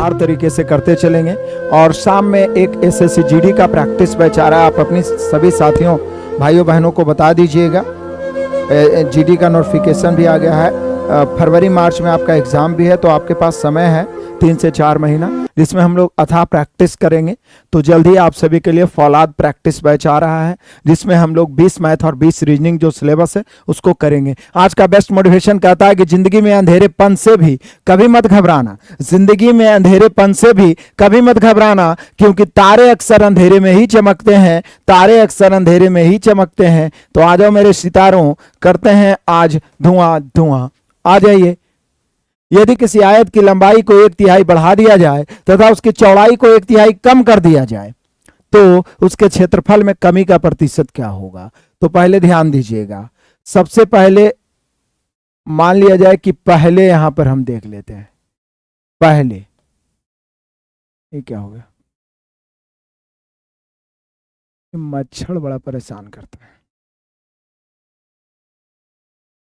मजेदार तरीके से करते चलेंगे। और शाम में एक एसएससी जीडी का प्रैक्टिस बैच आ रहा है, आप अपनी सभी साथियों भाइयों बहनों को बता दीजिएगा। जीडी का नोटिफिकेशन भी आ गया है। फरवरी मार्च में आपका एग्ज़ाम भी है, तो आपके पास समय है 3 से 4 महीना, जिसमें हम लोग अथाह प्रैक्टिस करेंगे। तो जल्दी आप सभी के लिए फौलाद प्रैक्टिस बैच आ रहा है, जिसमें हम लोग 20 मैथ और 20 रीजनिंग जो सिलेबस है उसको करेंगे। आज का बेस्ट मोटिवेशन कहता है कि जिंदगी में अंधेरेपन से भी कभी मत घबराना, जिंदगी में अंधेरेपन से भी कभी मत घबराना, क्योंकि तारे अक्सर अंधेरे में ही चमकते हैं, तारे अक्सर अंधेरे में ही चमकते हैं। तो आ जाओ मेरे सितारों, करते हैं आज धुआं धुआं। आ जाइए। यदि किसी आयत की लंबाई को 1/3 बढ़ा दिया जाए तथा उसकी चौड़ाई को 1/3 कम कर दिया जाए तो उसके क्षेत्रफल में कमी का प्रतिशत क्या होगा? तो पहले ध्यान दीजिएगा। सबसे पहले मान लिया जाए कि पहले यहां पर हम देख लेते हैं। पहले ये क्या हो गया? मच्छर बड़ा परेशान करता है।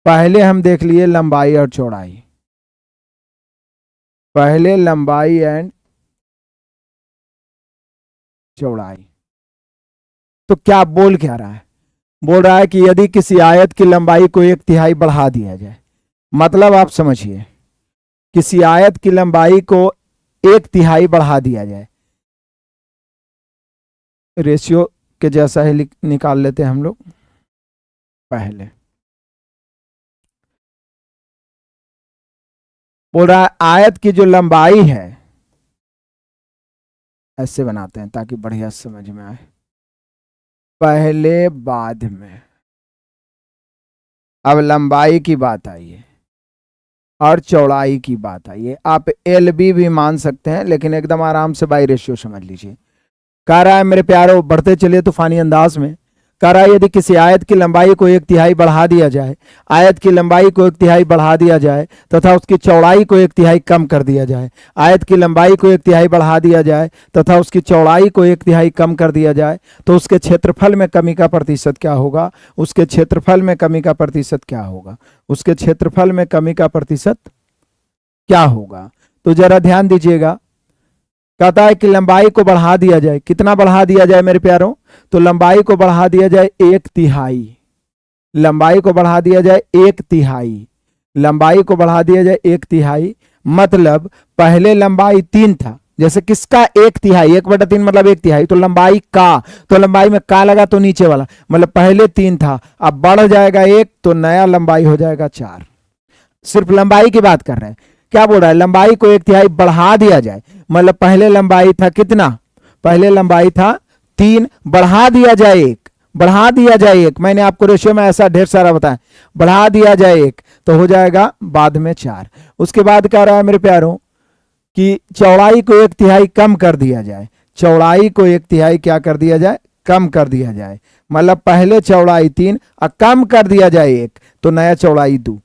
पहले हम देख लिए लंबाई और चौड़ाई। पहले लंबाई एंड चौड़ाई। तो क्या बोल क्या रहा है? बोल रहा है कि यदि किसी आयत की लंबाई को 1/3 बढ़ा दिया जाए, मतलब आप समझिए, किसी आयत की लंबाई को 1/3 बढ़ा दिया जाए, रेशियो के जैसा ही निकाल लेते हैं हम लोग। पहले बोल रहा है आयत की जो लंबाई है, ऐसे बनाते हैं ताकि बढ़िया समझ में आए, पहले बाद में। अब लंबाई की बात आई है और चौड़ाई की बात आई है। आप LB भी मान सकते हैं, लेकिन एकदम आराम से बाई रेशियो समझ लीजिए। कह रहा है मेरे प्यारों, बढ़ते चलिए तूफानी अंदाज में। कह रहा है यदि किसी आयत की लंबाई को 1/3 बढ़ा दिया जाए, आयत की लंबाई को 1/3 बढ़ा दिया जाए तथा उसकी चौड़ाई को 1/3 कम कर दिया जाए, आयत की लंबाई को 1/3 बढ़ा दिया जाए तथा उसकी चौड़ाई को 1/3 कम कर दिया जाए, तो उसके क्षेत्रफल में कमी का प्रतिशत क्या होगा? उसके क्षेत्रफल में कमी का प्रतिशत क्या होगा? उसके क्षेत्रफल में कमी का प्रतिशत क्या होगा? तो जरा ध्यान दीजिएगा। कहता है कि लंबाई को बढ़ा दिया जाए। कितना बढ़ा दिया जाए मेरे प्यारों? तो लंबाई को बढ़ा दिया जाए 1/3। लंबाई को बढ़ा दिया जाए 1/3। लंबाई को बढ़ा दिया जाए 1/3। मतलब पहले लंबाई 3 था, जैसे किसका 1/3, 1/3 मतलब 1/3, तो लंबाई का, तो लंबाई में का लगा तो नीचे वाला, मतलब पहले 3 था, अब बढ़ जाएगा 1, तो नया लंबाई हो जाएगा 4। सिर्फ लंबाई की बात कर रहे हैं। क्या बोल रहा है? लंबाई को 1/3 बढ़ा दिया जाए, मतलब पहले लंबाई था कितना? पहले लंबाई था 3, बढ़ा दिया जाए 1, बढ़ा दिया जाए 1। मैंने आपको रेशियो में ऐसा ढेर सारा बताया, बढ़ा दिया जाए 1 तो हो जाएगा बाद में 4। उसके बाद कह रहा है मेरे प्यारों कि चौड़ाई को 1/3 कम कर दिया जाए। चौड़ाई को 1/3 क्या कर दिया जाए? कम कर दिया जाए। मतलब पहले चौड़ाई 3 और कम कर दिया जाए 1, तो नया चौड़ाई 2।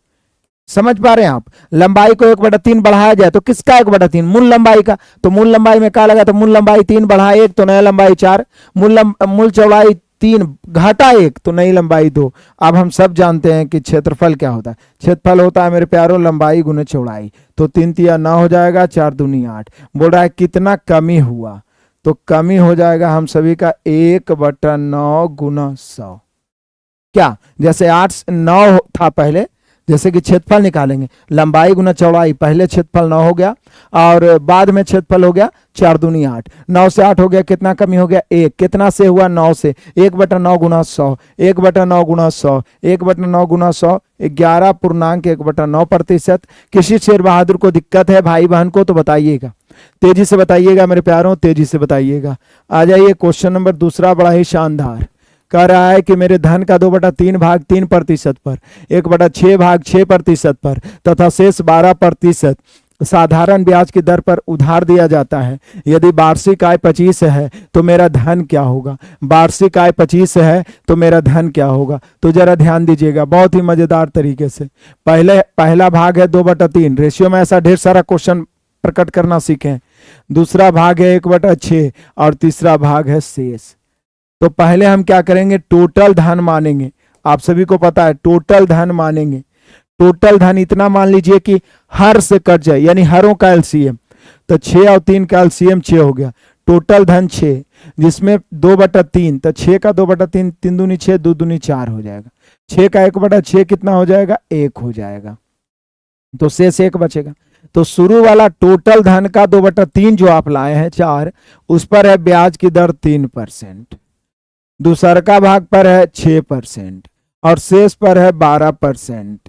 समझ पा रहे हैं आप? लंबाई को 1/3 बढ़ाया जाए तो किसका 1/3? मूल लंबाई का। तो मूल लंबाई में क्या लगा? तो मूल लंबाई 3 बढ़ा 1 तो नया लंबाई 4। मूल चौड़ाई 3 घटा 1 तो नई लंबाई 2। अब हम सब जानते हैं कि क्षेत्रफल क्या होता है। क्षेत्रफल होता है मेरे प्यारों लंबाई गुने चौड़ाई। तो 3 तिया 9 हो जाएगा, 4 दूनी 8। बोल रहा है कितना कमी हुआ? तो कमी हो जाएगा हम सभी का 1/9 गुना 100। क्या? जैसे 8 9 था पहले, जैसे कि क्षेत्रफल निकालेंगे, लंबाई गुना चौड़ाई, पहले क्षेत्रफल 9 हो गया और बाद में क्षेत्रफल हो गया 4 दूनी 8। 9 से 8 हो गया, कितना कमी हो गया? 1। कितना से हुआ? 9 से। 1/9 गुना 100, 1/9 गुना 100, 1/9 गुना 100, 11.1/9%। किसी शेर बहादुर को दिक्कत है भाई बहन को तो बताइएगा, तेजी से बताइएगा मेरे प्यारों, तेजी से बताइएगा। आ जाइए क्वेश्चन नंबर दूसरा, बड़ा ही शानदार। कह रहा है कि मेरे धन का 2/3 भाग 3% पर, 1/6 भाग 6% पर तथा शेष 12% साधारण ब्याज की दर पर उधार दिया जाता है। यदि वार्षिक आय 25 है तो मेरा धन क्या होगा? वार्षिक आय 25 है तो मेरा धन क्या होगा? तो जरा ध्यान दीजिएगा बहुत ही मजेदार तरीके से। पहला भाग है 2/3, रेशियो में ऐसा ढेर सारा क्वेश्चन प्रकट करना सीखें। दूसरा भाग है 1/6 और तीसरा भाग है शेष। तो पहले हम क्या करेंगे? टोटल धन मानेंगे। आप सभी को पता है टोटल धन मानेंगे। टोटल धन इतना मान लीजिए कि हर से कट जाए, यानी हरों का LCM। तो 6 और 3 का एलसीएम 6 हो गया, टोटल धन 6, जिसमें 2/3, तो 6 का 2/3, 3 दूनी 6, 2 दूनी 4 हो जाएगा। 6 का 1/6 कितना हो जाएगा? 1 हो जाएगा, तो शेष 1 बचेगा। तो शुरू वाला टोटल धन का 2/3 जो आप लाए हैं 4, उस पर है ब्याज की दर 3%, दूसर का भाग पर है 6% और शेष पर है 12%।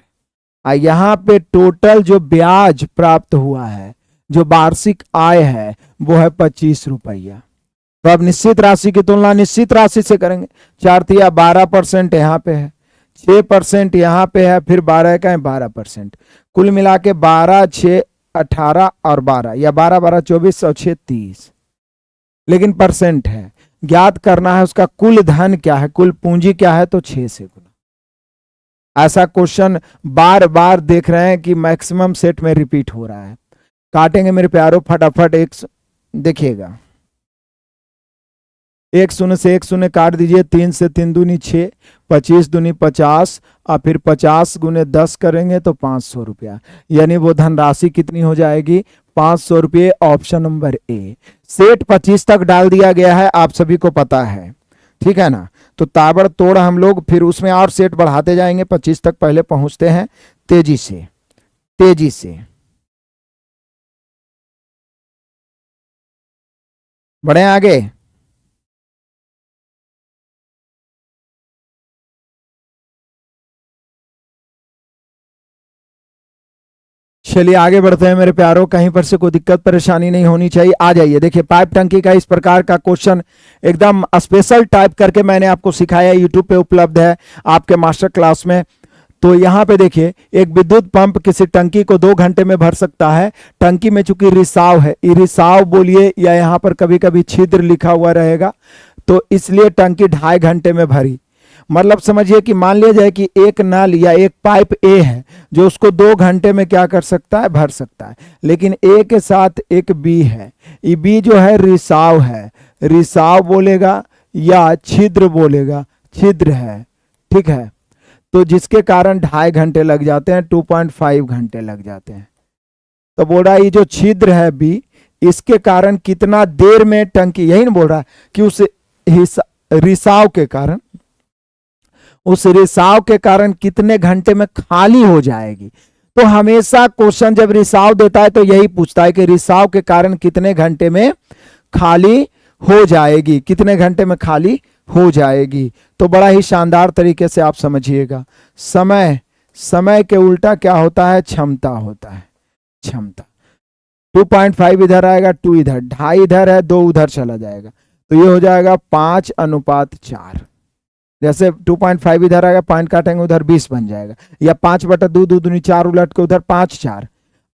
यहां पे टोटल जो ब्याज प्राप्त हुआ है, जो वार्षिक आय है, वो है 25 रुपया। तो अब निश्चित राशि की तुलना निश्चित राशि से करेंगे। 4 तिया 12% यहाँ पे है, 6% यहाँ पे है, फिर 12 का है 12%, कुल मिला के 12, 6, 18 और 12, या 12, 12, 24 और 6, 30। लेकिन परसेंट है, ज्ञात करना है उसका कुल धन क्या है, कुल पूंजी क्या है, तो 6 से गुना। ऐसा क्वेश्चन बार बार देख रहे हैं कि मैक्सिमम सेट में रिपीट हो रहा है। काटेंगे मेरे प्यारों फटाफट, एक देखिएगा, 1 शून्य से 1 शून्य काट दीजिए, 3 से 3 दूनी 6, 25 दूनी 50 और फिर 50 गुने 10 करेंगे तो 500 रुपया, यानी वो धनराशि कितनी हो जाएगी? 500 रुपये। Option number A. सेट 25 तक डाल दिया गया है, आप सभी को पता है, ठीक है ना। तो ताबड़तोड़ हम लोग फिर उसमें और सेट बढ़ाते जाएंगे, 25 तक पहले पहुंचते हैं तेजी से, तेजी से बढ़े आगे। चलिए आगे बढ़ते हैं मेरे प्यारों, कहीं पर से कोई दिक्कत परेशानी नहीं होनी चाहिए। आ जाइए, देखिए पाइप टंकी का इस प्रकार का क्वेश्चन एकदम स्पेशल टाइप करके मैंने आपको सिखाया, यूट्यूब पे उपलब्ध है आपके मास्टर क्लास में। तो यहाँ पे देखिए, एक विद्युत पंप किसी टंकी को 2 घंटे में भर सकता है। टंकी में चूंकि रिसाव है, रिसाव बोलिए या यहाँ पर कभी कभी छिद्र लिखा हुआ रहेगा, तो इसलिए टंकी 2.5 घंटे में भरी। मतलब समझिए कि मान लिया जाए कि एक नल या एक पाइप ए है जो उसको 2 घंटे में क्या कर सकता है? भर सकता है। लेकिन ए के साथ एक बी है, ये बी जो है रिसाव है, रिसाव बोलेगा या छिद्र बोलेगा, छिद्र है, ठीक है। तो जिसके कारण 2.5 घंटे लग जाते हैं, 2.5 घंटे लग जाते हैं। तो बोल रहा है ये जो छिद्र है बी, इसके कारण कितना देर में टंकी, यही ना बोल रहा है कि उस रिसाव के कारण, उस रिसाव के कारण कितने घंटे में खाली हो जाएगी। तो हमेशा क्वेश्चन जब रिसाव देता है तो यही पूछता है कि रिसाव के कारण कितने घंटे में खाली हो जाएगी, कितने घंटे में खाली हो जाएगी। तो बड़ा ही शानदार तरीके से आप समझिएगा, समय, समय के उल्टा क्या होता है? क्षमता होता है, क्षमता। 2.5 इधर आएगा, 2 इधर, 2.5 इधर है, 2 उधर चला जाएगा, तो ये हो जाएगा 5:4। जैसे 2.5 इधर आएगा, पॉइंट काटेंगे उधर 20 बन जाएगा, या 5/2, 2 दूनी 4 उलट के उधर 5/4।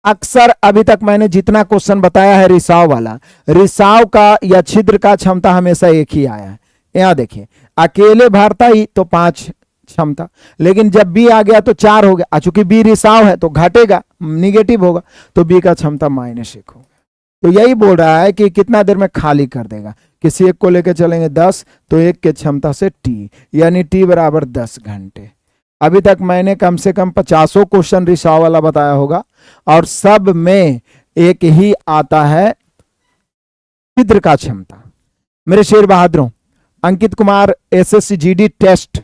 अक्सर अभी तक मैंने जितना क्वेश्चन बताया है रिसाव वाला, रिसाव का या छिद्र का क्षमता हमेशा एक ही आया है। यहाँ देखिए, अकेले भरता ही तो 5 क्षमता, लेकिन जब बी आ गया तो 4 हो गया। चूंकि बी रिसाव है तो घटेगा, निगेटिव होगा, तो बी का क्षमता -1 होगा। तो यही बोल रहा है कि कितना देर में खाली कर देगा। किसी एक को लेके चलेंगे 10, तो एक के क्षमता से टी, यानी टी बराबर 10 घंटे। अभी तक मैंने कम से कम 50 क्वेश्चन रिसाव वाला बताया होगा, और सब में एक ही आता है छिद्र का क्षमता। मेरे शेर बहादुरों, Ankit Kumar SSC GD test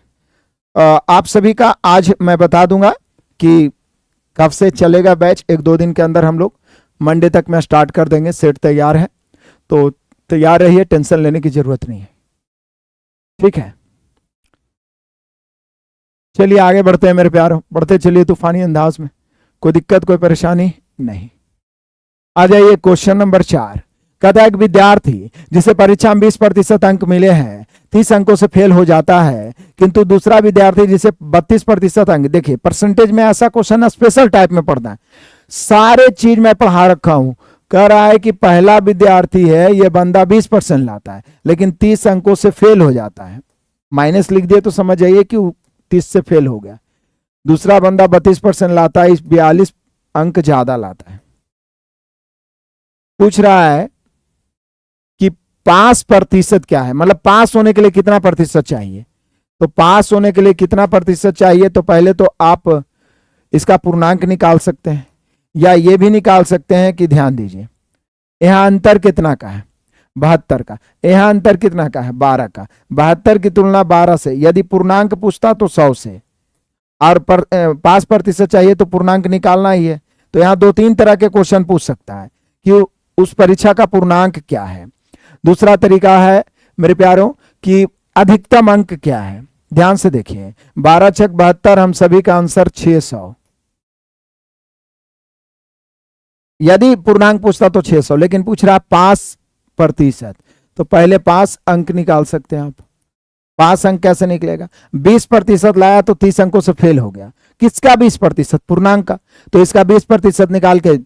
आप सभी का आज मैं बता दूंगा कि कब से चलेगा बैच। 1-2 दिन के अंदर हम लोग मंडे तक में स्टार्ट कर देंगे। सेट तैयार है तो तैयार रहिए, टेंशन लेने की जरूरत नहीं है, ठीक है। चलिए आगे बढ़ते हैं मेरे प्यारों, बढ़ते चलिए तूफानी अंदाज में, कोई दिक्कत कोई परेशानी नहीं। आ जाइए क्वेश्चन नंबर 4। कहता है एक विद्यार्थी जिसे परीक्षा में 20% अंक मिले हैं 30 अंकों से फेल हो जाता है, किंतु दूसरा विद्यार्थी जिसे 32% अंक, देखिए परसेंटेज में ऐसा क्वेश्चन स्पेशल टाइप में पढ़ना है, सारे चीज मैं पढ़ा रखा हूं। कह रहा है कि पहला विद्यार्थी है, ये बंदा 20% लाता है लेकिन 30 अंकों से फेल हो जाता है, माइनस लिख दिए तो समझ जाइए कि 30 से फेल हो गया। दूसरा बंदा 32% लाता है, 42 अंक ज्यादा लाता है। पूछ रहा है कि पास प्रतिशत क्या है, मतलब पास होने के लिए कितना प्रतिशत चाहिए। तो पास होने के लिए कितना प्रतिशत चाहिए, तो पहले तो आप इसका पूर्णांक निकाल सकते हैं, या ये भी निकाल सकते हैं कि ध्यान दीजिए यहाँ अंतर कितना का है? 72 का। यहाँ अंतर कितना का है? 12 का। 72 की तुलना 12 से, यदि पूर्णांक पूछता तो 100 से, और 5% चाहिए तो पूर्णांक निकालना ही है। तो यहाँ 2-3 तरह के क्वेश्चन पूछ सकता है कि उस परीक्षा का पूर्णांक क्या है। दूसरा तरीका है मेरे प्यारों कि अधिकतम अंक क्या है। ध्यान से देखिए, 12 छक 72, हम सभी का आंसर 600। यदि पूर्णांक पूछता तो 600, लेकिन पूछ रहा 5%, तो पहले 5 अंक निकाल सकते हैं आप। 5 अंक कैसे निकलेगा? 20% लाया तो 30 अंकों से फेल हो गया। किसका 20%? पूर्णांक का। तो इसका 20% निकाल के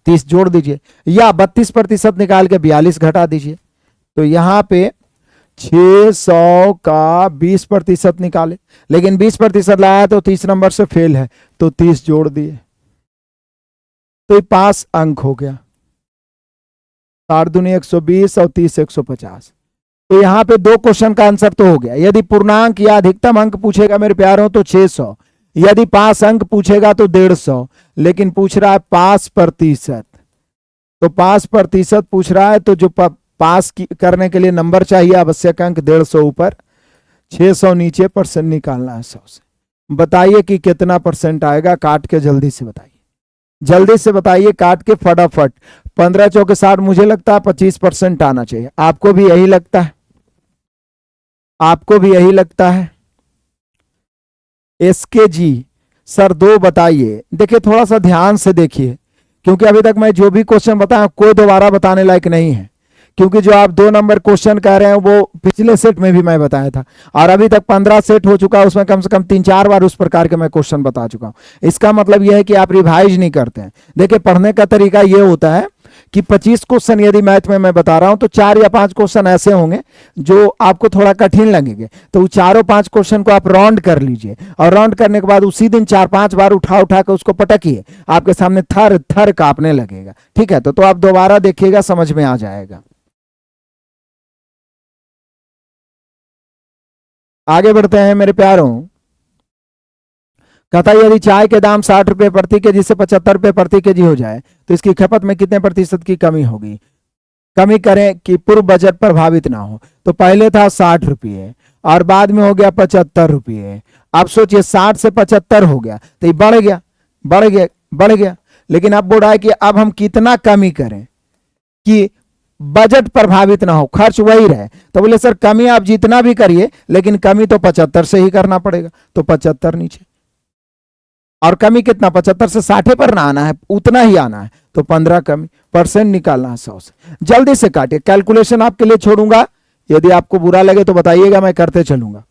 30 जोड़ दीजिए, या 32% निकाल के 42 घटा दीजिए। तो यहां पे 600 का 20% निकाले, लेकिन 20% लाया तो 30 नंबर से फेल है, तो 30 जोड़ दिए, तो 5 अंक हो गया। 4 दूनी 120 और 30 150। तो यहां पे 2 क्वेश्चन का आंसर तो हो गया। यदि पूर्णांक या अधिकतम अंक पूछेगा मेरे प्यारों तो 600, यदि 5 अंक पूछेगा तो 150, लेकिन पूछ रहा है 5%। तो 5% पूछ रहा है, तो जो पास करने के लिए नंबर चाहिए आवश्यक अंक 150 ऊपर, 600 नीचे, परसेंट निकालना है 100 से। बताइए कि कितना परसेंट आएगा, काट के जल्दी से बताइए, जल्दी से बताइए, काट के फटाफट। 15 चौके 60, मुझे लगता है 25% आना चाहिए। आपको भी यही लगता है? आपको भी यही लगता है? एसके जी सर 2 बताइए। देखिए थोड़ा सा ध्यान से देखिए, क्योंकि अभी तक मैं जो भी क्वेश्चन बताया कोई दोबारा बताने लायक नहीं है, क्योंकि जो आप 2 नंबर क्वेश्चन कह रहे हैं वो पिछले सेट में भी मैं बताया था, और अभी तक 15 सेट हो चुका है, उसमें कम से कम 3-4 बार उस प्रकार के मैं क्वेश्चन बता चुका हूं। इसका मतलब यह है कि आप रिवाइज नहीं करते हैं। देखिए पढ़ने का तरीका यह होता है कि 25 क्वेश्चन यदि मैथ में मैं बता रहा हूं, तो 4 या 5 क्वेश्चन ऐसे होंगे जो आपको थोड़ा कठिन लगेंगे, तो चारों 5 क्वेश्चन को आप राउंड कर लीजिए, और राउंड करने के बाद उसी दिन 4-5 बार उठा उठा के उसको पटकिए, आपके सामने थर थर कांपने लगेगा। ठीक है, तो आप दोबारा देखिएगा, समझ में आ जाएगा। आगे बढ़ते हैं मेरे प्यारों। कहता यदि चाय के दाम 60 रुपए प्रति केजी से 75 रुपए प्रति केजी हो जाए तो इसकी खपत में कितने प्रतिशत की कमी होगी? कमी करें कि पूर्व बजट प्रभावित ना हो। तो पहले था 60 रुपये और बाद में हो गया 75 रुपये। आप सोचिए 60 से 75 हो गया, तो ये बढ़ गया बढ़ गया बढ़ गया, लेकिन अब बोल रहा है कि अब हम कितना कमी करें कि बजट प्रभावित ना हो, खर्च वही रहे। तो बोले सर कमी आप जितना भी करिए, लेकिन कमी तो 75 से ही करना पड़ेगा। तो 75 नीचे, और कमी कितना? 75 से 60 पर ना आना है, उतना ही आना है। तो 15 कमी, परसेंट निकालना है 100 से। जल्दी से काटिए, कैलकुलेशन आपके लिए छोड़ूंगा, यदि आपको बुरा लगे तो बताइएगा, मैं करते चलूंगा,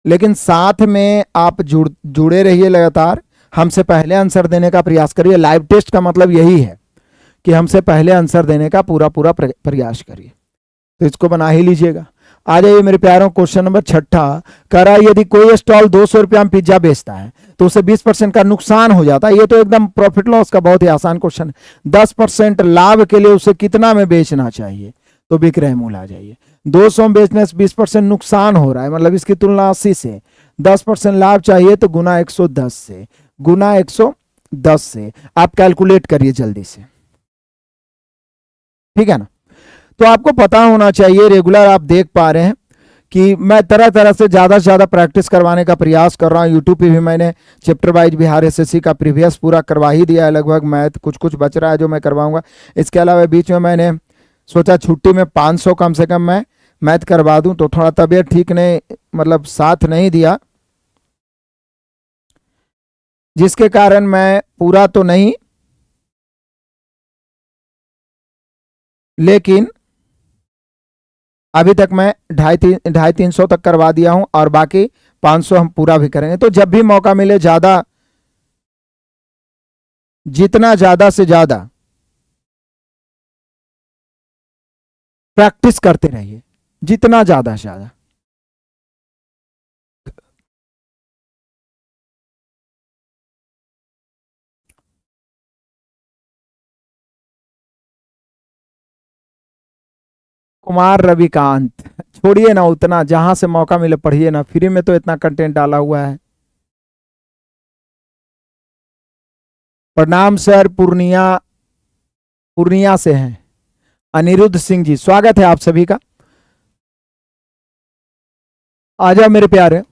लेकिन साथ में आप जुड़े रहिए लगातार। हमसे पहले आंसर देने का प्रयास करिए। लाइव टेस्ट का मतलब यही है कि हमसे पहले आंसर देने का पूरा पूरा प्रयास करिए। तो इसको बना ही लीजिएगा। आ जाइए मेरे प्यारों, क्वेश्चन नंबर 6 कह रहा है यदि कोई स्टॉल 200 रुपया में पिज्जा बेचता है तो उसे 20% का नुकसान हो जाता है। ये तो एकदम प्रॉफिट लॉस का बहुत ही आसान क्वेश्चन है। 10% लाभ के लिए उसे कितना में बेचना चाहिए? तो विक्रय मूल्य आ जाइए। 200 में बेचने से 20% नुकसान हो रहा है, मतलब इसकी तुलना 80 से। 10% लाभ चाहिए तो गुना 110 से, गुना 110 से। आप कैलकुलेट करिए जल्दी से, ठीक है ना? तो आपको पता होना चाहिए, रेगुलर आप देख पा रहे हैं कि मैं तरह तरह से ज़्यादा प्रैक्टिस करवाने का प्रयास कर रहा हूँ। यूट्यूब पे भी मैंने चैप्टर वाइज बिहार एसएससी का प्रीवियस पूरा करवा ही दिया है लगभग। मैथ कुछ कुछ बच रहा है जो मैं करवाऊंगा। इसके अलावा बीच में मैंने सोचा छुट्टी में 500 कम से कम मैं मैथ करवा दूं, तो थोड़ा तबीयत ठीक नहीं, मतलब साथ नहीं दिया, जिसके कारण मैं पूरा तो नहीं, लेकिन अभी तक मैं 250-300 तक करवा दिया हूं, और बाकी 500 हम पूरा भी करेंगे। तो जब भी मौका मिले ज्यादा, जितना ज्यादा से ज्यादा प्रैक्टिस करते रहिए, जितना ज्यादा से ज्यादा। कुमार रविकांत, छोड़िए ना, उतना जहां से मौका मिले पढ़िए ना, फ्री में तो इतना कंटेंट डाला हुआ है। प्रणाम सर, पूर्णिया पूर्णिया से हैं अनिरुद्ध सिंह जी, स्वागत है आप सभी का। आ जाओ मेरे प्यारे।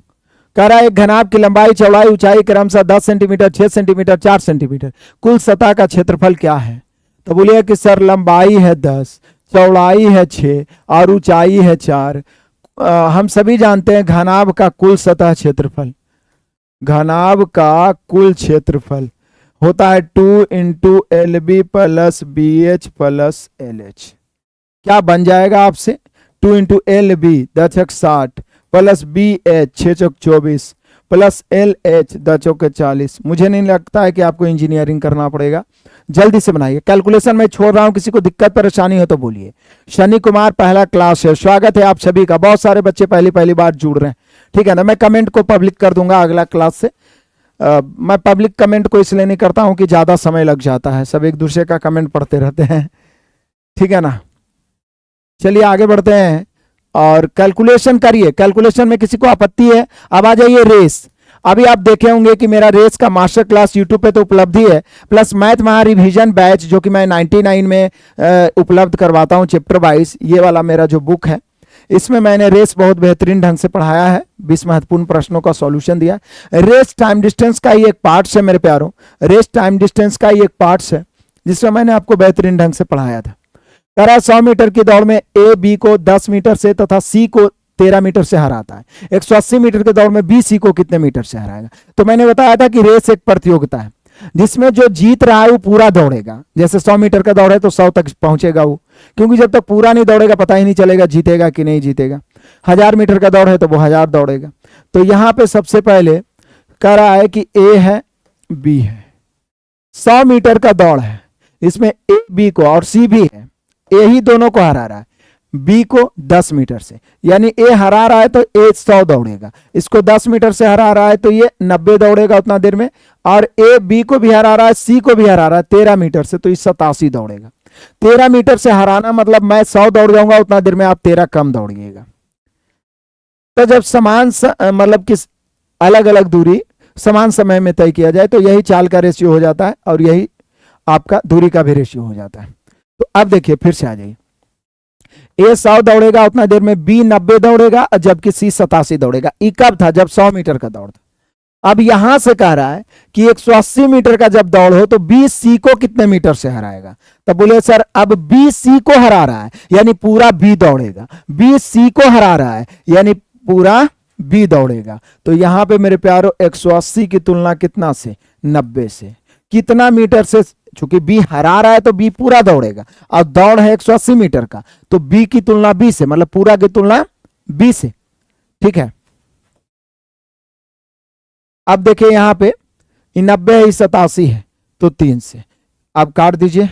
कह रहा है एक घनाभ की लंबाई चौड़ाई ऊंचाई क्रमशः 10 सेंटीमीटर, 6 सेंटीमीटर, 4 सेंटीमीटर, कुल सतह का क्षेत्रफल क्या है? तो बोलिए कि सर लंबाई है 10, चौड़ाई है 6 और ऊंचाई है 4। हम सभी जानते हैं घनाभ का कुल सतह क्षेत्रफल, घनाभ का कुल क्षेत्रफल होता है 2 into L B plus B H plus L H. क्या बन जाएगा आपसे? 2 इंटू एल बी 10 छक 60 प्लस बी एच 6 चौक 24 प्लस एल एच 10 चौक 40। मुझे नहीं लगता है कि आपको इंजीनियरिंग करना पड़ेगा, जल्दी से बनाइए। कैलकुलेशन में छोड़ रहा हूं, किसी को दिक्कत परेशानी हो तो बोलिए। शनि कुमार पहला क्लास है, स्वागत है आप सभी का। बहुत सारे बच्चे पहली बार जुड़ रहे हैं, ठीक है ना। मैं कमेंट को पब्लिक कर दूंगा अगला क्लास से। मैं पब्लिक कमेंट को इसलिए नहीं करता हूं कि ज्यादा समय लग जाता है, सब एक दूसरे का कमेंट पढ़ते रहते हैं, ठीक है ना। चलिए आगे बढ़ते हैं और कैलकुलेशन करिए। कैलकुलेशन में किसी को आपत्ति है? अब आ जाइए रेस। अभी आप देखे होंगे कि मेरा रेस का मास्टर क्लास यूट्यूब पे तो उपलब्ध ही है, प्लस मैथ महा रिवीजन बैच जो कि मैं 99 में उपलब्ध करवाता हूं चैप्टर वाइज। ये वाला मेरा जो बुक है इसमें मैंने रेस बहुत बेहतरीन ढंग से पढ़ाया है, 20 महत्वपूर्ण प्रश्नों का सॉल्यूशन दिया। रेस टाइम डिस्टेंस का ही एक पार्ट्स है मेरे प्यारों, रेस टाइम डिस्टेंस का ही एक पार्ट्स है जिसमें मैंने आपको बेहतरीन ढंग से पढ़ाया था। कह रहा 100 मीटर की दौड़ में ए बी को 10 मीटर से तथा सी को 13 मीटर से हराता है। 180 मीटर की दौड़ में बी सी को कितने मीटर से हराएगा? तो मैंने बताया था कि रेस एक प्रतियोगिता है जिसमें जो जीत रहा है वो पूरा दौड़ेगा। जैसे 100 मीटर का दौड़ है तो 100 तक पहुंचेगा वो, क्योंकि जब तक पूरा नहीं दौड़ेगा पता ही नहीं चलेगा जीतेगा कि नहीं जीतेगा। 1000 मीटर का दौड़ है तो वो 1000 दौड़ेगा। तो यहां पे सबसे पहले कह रहा है कि ए है बी है, 100 मीटर का दौड़ है, इसमें ए बी को और सी भी है, ए ही दोनों को हरा रहा है, बी को 10 मीटर से, यानी ए हरा रहा है तो ए 100 दौड़ेगा, इसको 10 मीटर से हरा रहा है तो ये 90 दौड़ेगा उतना देर में, और ए बी को भी हरा रहा है, सी को भी हरा रहा है 13 मीटर से, तो ये 87 दौड़ेगा। 13 मीटर से हराना मतलब मैं 100 दौड़ जाऊंगा उतना देर में आप 13 कम दौड़िएगा। तो जब समान मतलब किस अलग अलग दूरी समान समय में तय किया जाए तो यही चाल का रेशियो हो जाता है और यही आपका दूरी का भी रेशियो हो जाता है। तो अब देखिए फिर से आ जाइए, ए 100 दौड़ेगा उतना देर में, बी 90 दौड़ेगा जबकि सी 87 दौड़ेगा। ई कब था? जब 100 मीटर का दौड़ था। अब यहां से कह रहा है कि 180 मीटर का जब दौड़ हो तो बी सी को कितने मीटर से हराएगा? तब बोले सर अब बी सी को हरा रहा है यानी पूरा बी दौड़ेगा, बी सी को हरा रहा है यानी पूरा बी दौड़ेगा। तो यहां पे मेरे प्यारो 180 की तुलना कितना से? 90 से। कितना मीटर से? चूंकि बी हरा रहा है तो बी पूरा दौड़ेगा और दौड़ है 180 मीटर का, तो बी की तुलना बी से, मतलब पूरा की तुलना बी से, ठीक है। अब देखिए यहां पे 90 है, 87 है, तो 3 से। अब काट दीजिए,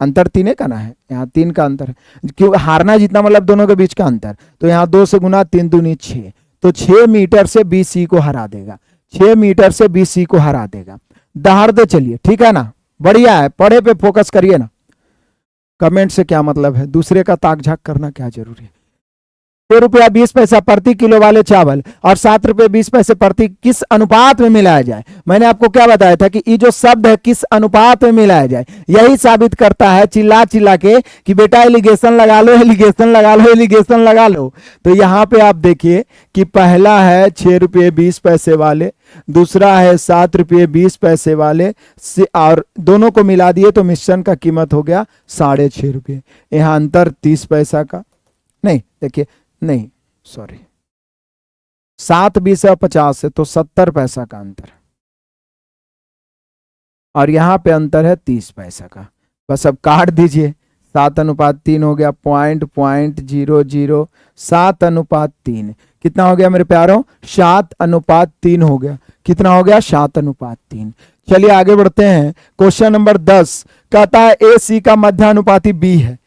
अंतर 3 का ना है, यहाँ 3 का अंतर है, क्यों? हारना जीतना मतलब दोनों के बीच का अंतर, तो यहाँ 2 से गुना 3 दूनी 6, तो 6 मीटर से बी सी को हरा देगा, 6 मीटर से बी सी को हरा देगा। दहाड़ दे चलिए, ठीक है ना, बढ़िया है, पढ़े पे फोकस करिए ना। कमेंट से क्या मतलब है, दूसरे का ताक झाक करना क्या जरूरी है। ₹2.20 प्रति किलो वाले चावल और ₹7.20 प्रति किस अनुपात में मिलाया जाए? मैंने आपको क्या बताया था कि ये जो शब्द है किस अनुपात में मिलाया जाए, यही साबित करता है चिल्ला चिल्ला के कि बेटा एलिगेशन लगा लो, एलिगेशन लगा लो, एलिगेशन लगा लो। तो यहाँ पे आप देखिए कि पहला है ₹6.20 वाले, दूसरा है ₹7.20 वाले, और दोनों को मिला दिए तो मिश्रण का कीमत हो गया ₹6.5। यहाँ अंतर 30 पैसा का नहीं, देखिए नहीं सॉरी 7 20 और 50 है तो 70 पैसा का अंतर, और यहां पे अंतर है 30 पैसा का। बस अब काट दीजिए, 7:3 हो गया, 0.0007:3 कितना हो गया मेरे प्यारों? 7:3 हो गया। कितना हो गया? 7:3। चलिए आगे बढ़ते हैं। क्वेश्चन नंबर 10 कहता है ए सी का मध्यानुपाती बी है,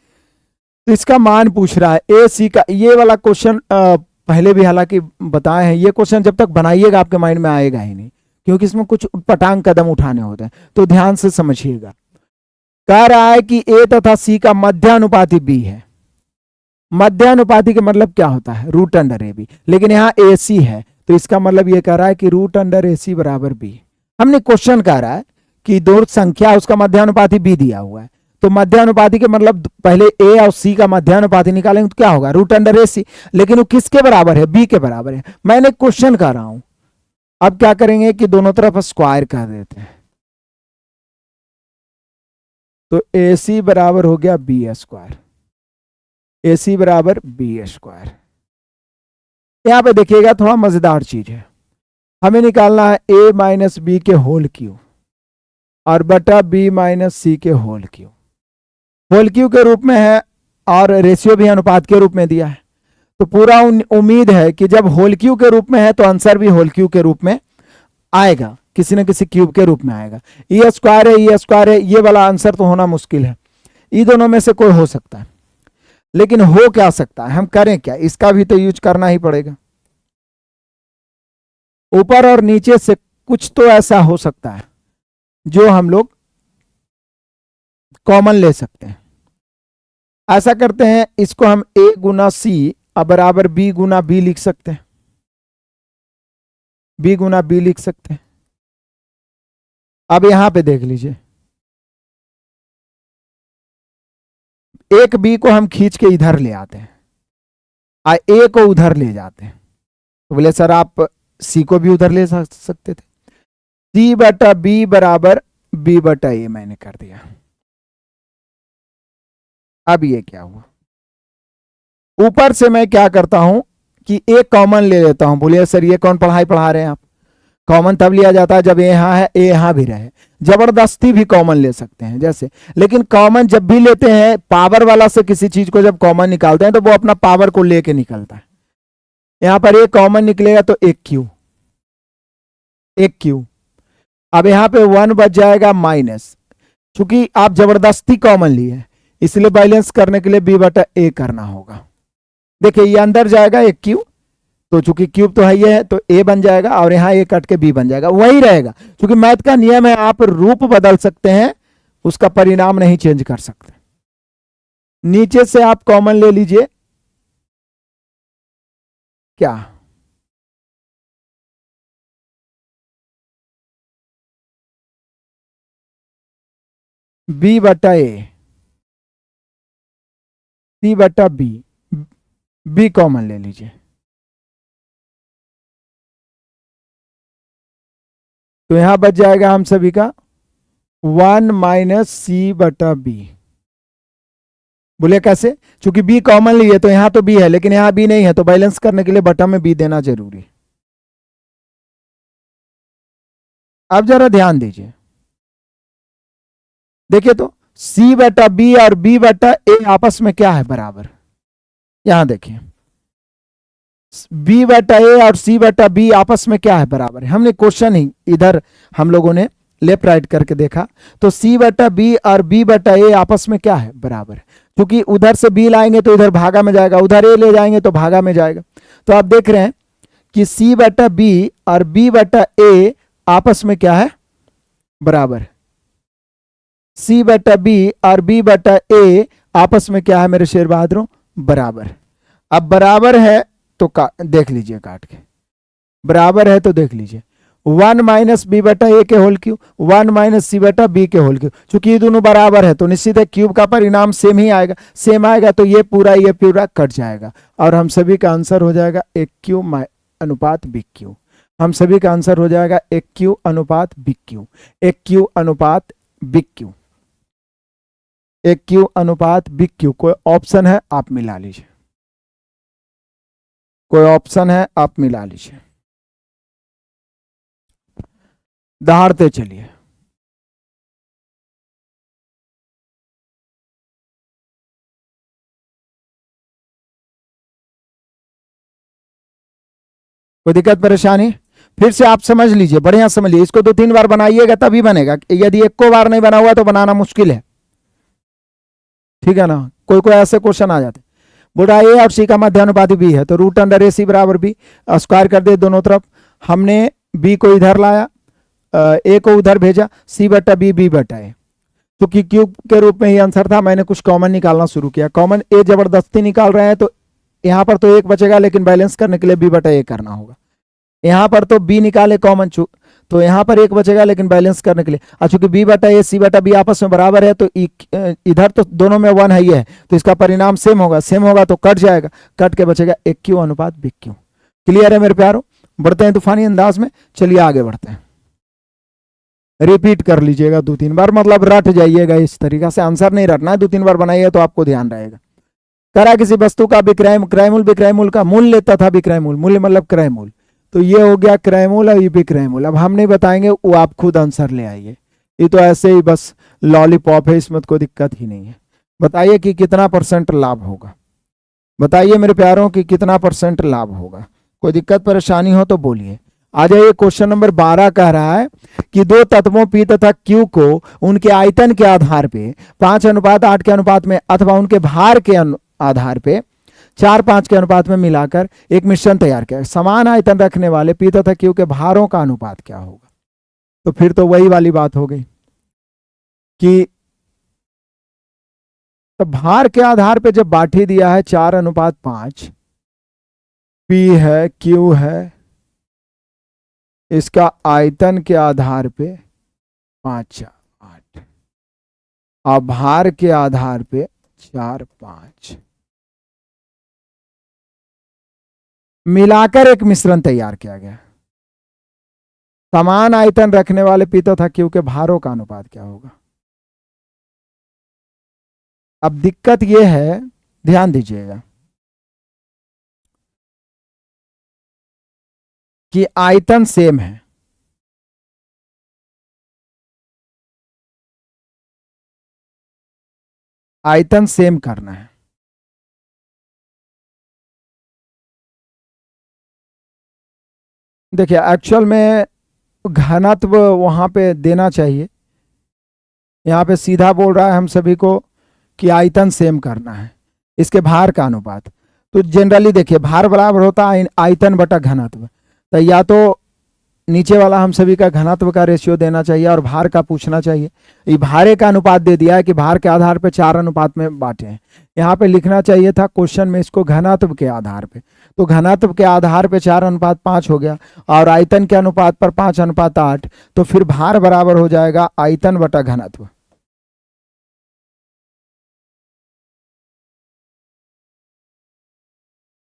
तो इसका मान पूछ रहा है ए सी का। ये वाला क्वेश्चन पहले भी हालांकि बताए हैं, ये क्वेश्चन जब तक बनाइएगा आपके माइंड में आएगा ही नहीं, क्योंकि इसमें कुछ पटांग कदम उठाने होते हैं, तो ध्यान से समझिएगा। कह रहा है कि ए तथा सी का मध्यानुपाती बी है। मध्यानुपाती का मतलब क्या होता है? रूट अंडर ए बी, लेकिन यहाँ ए सी है तो इसका मतलब ये कह रहा है कि रूट अंडर ए सी बराबर बी। हमने क्वेश्चन कह रहा है कि दो संख्या उसका मध्यानुपाती बी दिया हुआ है, तो मध्यानुपाती के मतलब पहले ए और सी का मध्यानुपाती निकालेंगे तो क्या होगा, रूट अंडर ए सी। लेकिन वो किसके बराबर है, बी के बराबर है। मैंने क्वेश्चन कर रहा हूं। अब क्या करेंगे कि दोनों तरफ स्क्वायर कर देते हैं, तो ए सी बराबर हो गया बी स्क्वायर, ए सी बराबर बी स्क्वायर। यहां पे देखिएगा थोड़ा मजेदार चीज है, हमें निकालना है ए माइनस बी के होल क्यू और बटा बी माइनस सी के होल क्यू। होल क्यू के रूप में है और रेशियो भी अनुपात के रूप में दिया है, तो पूरा उम्मीद है कि जब होल क्यू के रूप में है तो आंसर भी होल क्यू के रूप में आएगा, किसी न किसी क्यूब के रूप में आएगा। ई स्क्वायर है, ई स्क्वायर है, ये वाला आंसर तो होना मुश्किल है, ये दोनों में से कोई हो सकता है। लेकिन हो क्या सकता है, हम करें क्या, इसका भी तो यूज करना ही पड़ेगा। ऊपर और नीचे से कुछ तो ऐसा हो सकता है जो हम लोग कॉमन ले सकते हैं। ऐसा करते हैं, इसको हम a गुना सी बराबर b गुना b लिख सकते हैं, b गुना b लिख सकते हैं। अब यहां पे देख लीजिए, एक b को हम खींच के इधर ले आते हैं और a को उधर ले जाते हैं, तो बोले सर आप c को भी उधर ले सकते थे। c बटा b बराबर b बटा a मैंने कर दिया। अब ये क्या हुआ, ऊपर से मैं क्या करता हूं कि एक कॉमन ले लेता हूं। बोलिए सर ये कौन पढ़ा रहे हैं आप, कॉमन तब लिया जाता है जब ए यहां है, ए यहां भी रहे। जबरदस्ती भी कॉमन ले सकते हैं जैसे, लेकिन कॉमन जब भी लेते हैं, पावर वाला से किसी चीज को जब कॉमन निकालते हैं तो वो अपना पावर को लेके निकलता है। यहां पर एक कॉमन निकलेगा तो एक क्यू, एक क्यू। अब यहां पे 1 बच जाएगा माइनस, क्योंकि आप जबरदस्ती कॉमन लिए इसलिए बैलेंस करने के लिए b बटा a करना होगा। देखिए ये अंदर जाएगा एक क्यू, तो चूंकि क्यूब तो है ये है तो a बन जाएगा और यहां a कट के b बन जाएगा, वही रहेगा। क्योंकि मैथ का नियम है, आप रूप बदल सकते हैं, उसका परिणाम नहीं चेंज कर सकते। नीचे से आप कॉमन ले लीजिए, क्या b बटा a, c बटा b, b कॉमन ले लीजिए, तो यहां बच जाएगा हम सभी का 1 माइनस सी बटा बी। बोले कैसे, क्योंकि b कॉमन लिए तो यहां तो b है लेकिन यहां b नहीं है, तो बैलेंस करने के लिए बटा में b देना जरूरी। अब जरा ध्यान दीजिए, देखिए तो c बटा b और b बटा a आपस में क्या है, बराबर। यहां देखिए b बटा a और c बटा b आपस में क्या है, बराबर है। हमने क्वेश्चन ही इधर हम लोगों ने लेफ्ट राइट करके देखा, तो c बटा b और b बटा a आपस में क्या है, बराबर है। क्योंकि उधर से b लाएंगे तो इधर भागा में जाएगा, उधर a ले जाएंगे तो भागा में जाएगा। तो आप देख रहे हैं कि c बटा b और b बटा a आपस में क्या है, बराबर है। c बटा b और b बटा a आपस में क्या है मेरे शेर बहादुरों, बराबर। अब बराबर है तो देख लीजिए काट के, बराबर है तो देख लीजिए 1 माइनस बी बटा ए के होल क्यू, 1 माइनस सी बटा बी के होल क्यू। चूंकि ये दोनों बराबर है तो निश्चित है क्यूब का परिणाम सेम ही आएगा, सेम आएगा तो ये पूरा कट जाएगा और हम सभी का आंसर हो जाएगा एक क्यू अनुपात बी क्यू। हम सभी का आंसर हो जाएगा एक क्यू अनुपात बी क्यू, एक क्यू अनुपात बी क्यू, एक क्यू अनुपात बी क्यू। कोई ऑप्शन है आप मिला लीजिए, कोई ऑप्शन है आप मिला लीजिए, दहाड़ते चलिए। कोई दिक्कत परेशानी, फिर से आप समझ लीजिए, बढ़िया समझ लीजिए, इसको 2-3 बार बनाइएगा तभी बनेगा, यदि एक को बार नहीं बना हुआ तो बनाना मुश्किल है, ठीक है ना। कोई कोई ऐसे क्वेश्चन आ जाते, बोल रहा ए और सी का मध्यानुपाती बी है तो रूट अंडर ए सी बराबर बी, स्क्वायर कर दे दोनों तरफ। हमने बी को इधर लाया, ए को उधर भेजा, सी बटा बी बटा ए, क्योंकि क्यूब के रूप में ही आंसर था, मैंने कुछ कॉमन निकालना शुरू किया। कॉमन ए जबरदस्ती निकाल रहे हैं तो यहाँ पर तो एक बचेगा, लेकिन बैलेंस करने के लिए बी बटा ए करना होगा। यहाँ पर तो बी निकाले कॉमन, तो यहाँ पर 1 बचेगा, लेकिन बैलेंस करने के लिए चूंकि b बटा a सी बटा b आपस में बराबर है, तो इधर तो दोनों में 1 है ही है, तो इसका परिणाम सेम होगा तो कट जाएगा, कट के बचेगा AQ अनुपात BQ। क्लियर है मेरे प्यारों? बढ़ते हैं तूफानी अंदाज में, चलिए आगे बढ़ते हैं। रिपीट कर लीजिएगा 2-3 बार, मतलब रट जाइएगा इस तरीका से, आंसर नहीं रटना है, 2-3 बार बनाइए तो आपको ध्यान रहेगा। करा किसी वस्तु का विक्रय विक्रय मूल्य का मूल्य तथा विक्रय मूल्य मतलब क्रय मूल्य, तो ये हो गया क्रय मूल्य और ये विक्रय मूल्य। अब हम नहीं बताएंगे, वो आप खुद आंसर ले आइए, ये तो ऐसे ही बस लॉलीपॉप है, इसमें कोई दिक्कत ही नहीं है। बताइए कि कितना % लाभ होगा, बताइए मेरे प्यारों कि कितना % लाभ होगा। कोई दिक्कत परेशानी हो तो बोलिए। आ जाइए, क्वेश्चन नंबर 12 कह रहा है कि दो तत्वों P तथा Q को उनके आयतन के आधार पे 5:8 के अनुपात में अथवा उनके भार के आधार पे 4:5 के अनुपात में मिलाकर एक मिश्रण तैयार किया। समान आयतन रखने वाले P तथा Q के भारों का अनुपात क्या होगा? तो फिर तो वही वाली बात हो गई कि तो भार के आधार पे जब बाठी दिया है 4:5, P है Q है, इसका आयतन के आधार पे 5:8 और भार के आधार पे 4:5 मिलाकर एक मिश्रण तैयार किया गया। समान आयतन रखने वाले P तथा Q के भारों का अनुपात क्या होगा? अब दिक्कत यह है, ध्यान दीजिएगा कि आयतन सेम है, आयतन सेम करना है। देखिए एक्चुअल में घनत्व वहां पे देना चाहिए, यहां पे सीधा बोल रहा है हम सभी को कि आयतन सेम करना है, इसके भार का अनुपात। तो जनरली देखिए भार बराबर होता है आयतन बटा घनत्व, तो या तो नीचे वाला हम सभी का घनत्व का रेशियो देना चाहिए और भार का पूछना चाहिए। ये भारे का अनुपात दे दिया है कि भार के आधार पे 4 अनुपात में बांटे हैं, यहाँ पे लिखना चाहिए था क्वेश्चन में इसको घनत्व के आधार पे, तो घनत्व के आधार पे 4:5 हो गया और आयतन के अनुपात पर 5:8, तो फिर भार बराबर हो जाएगा आयतन बटा घनत्व।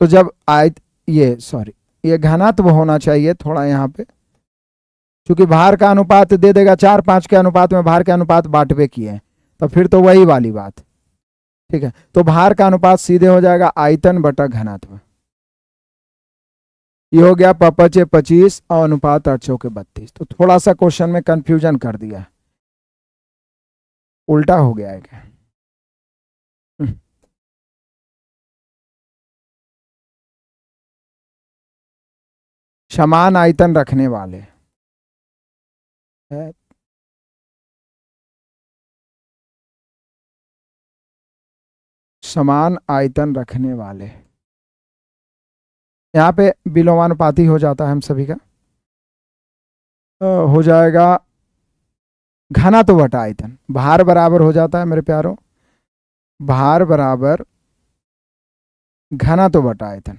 तो जब ये घनत्व होना चाहिए थोड़ा यहाँ पे, क्योंकि भार का अनुपात दे देगा 4:5 के अनुपात में भार के अनुपात बांटवे किए हैं, तो फिर तो वही वाली बात। ठीक है, तो भार का अनुपात सीधे हो जाएगा आयतन बटा घनत्व। ये हो गया 5:25 और अनुपात 8:32। तो थोड़ा सा क्वेश्चन में कंफ्यूजन कर दिया, उल्टा हो गया है क्या? समान आयतन रखने वाले है, समान आयतन रखने वाले, यहाँ पे विलोमानुपाती हो जाता है हम सभी का, हो जाएगा घनत्व बटा आयतन। भार बराबर हो जाता है मेरे प्यारों, भार बराबर घनत्व बटा आयतन,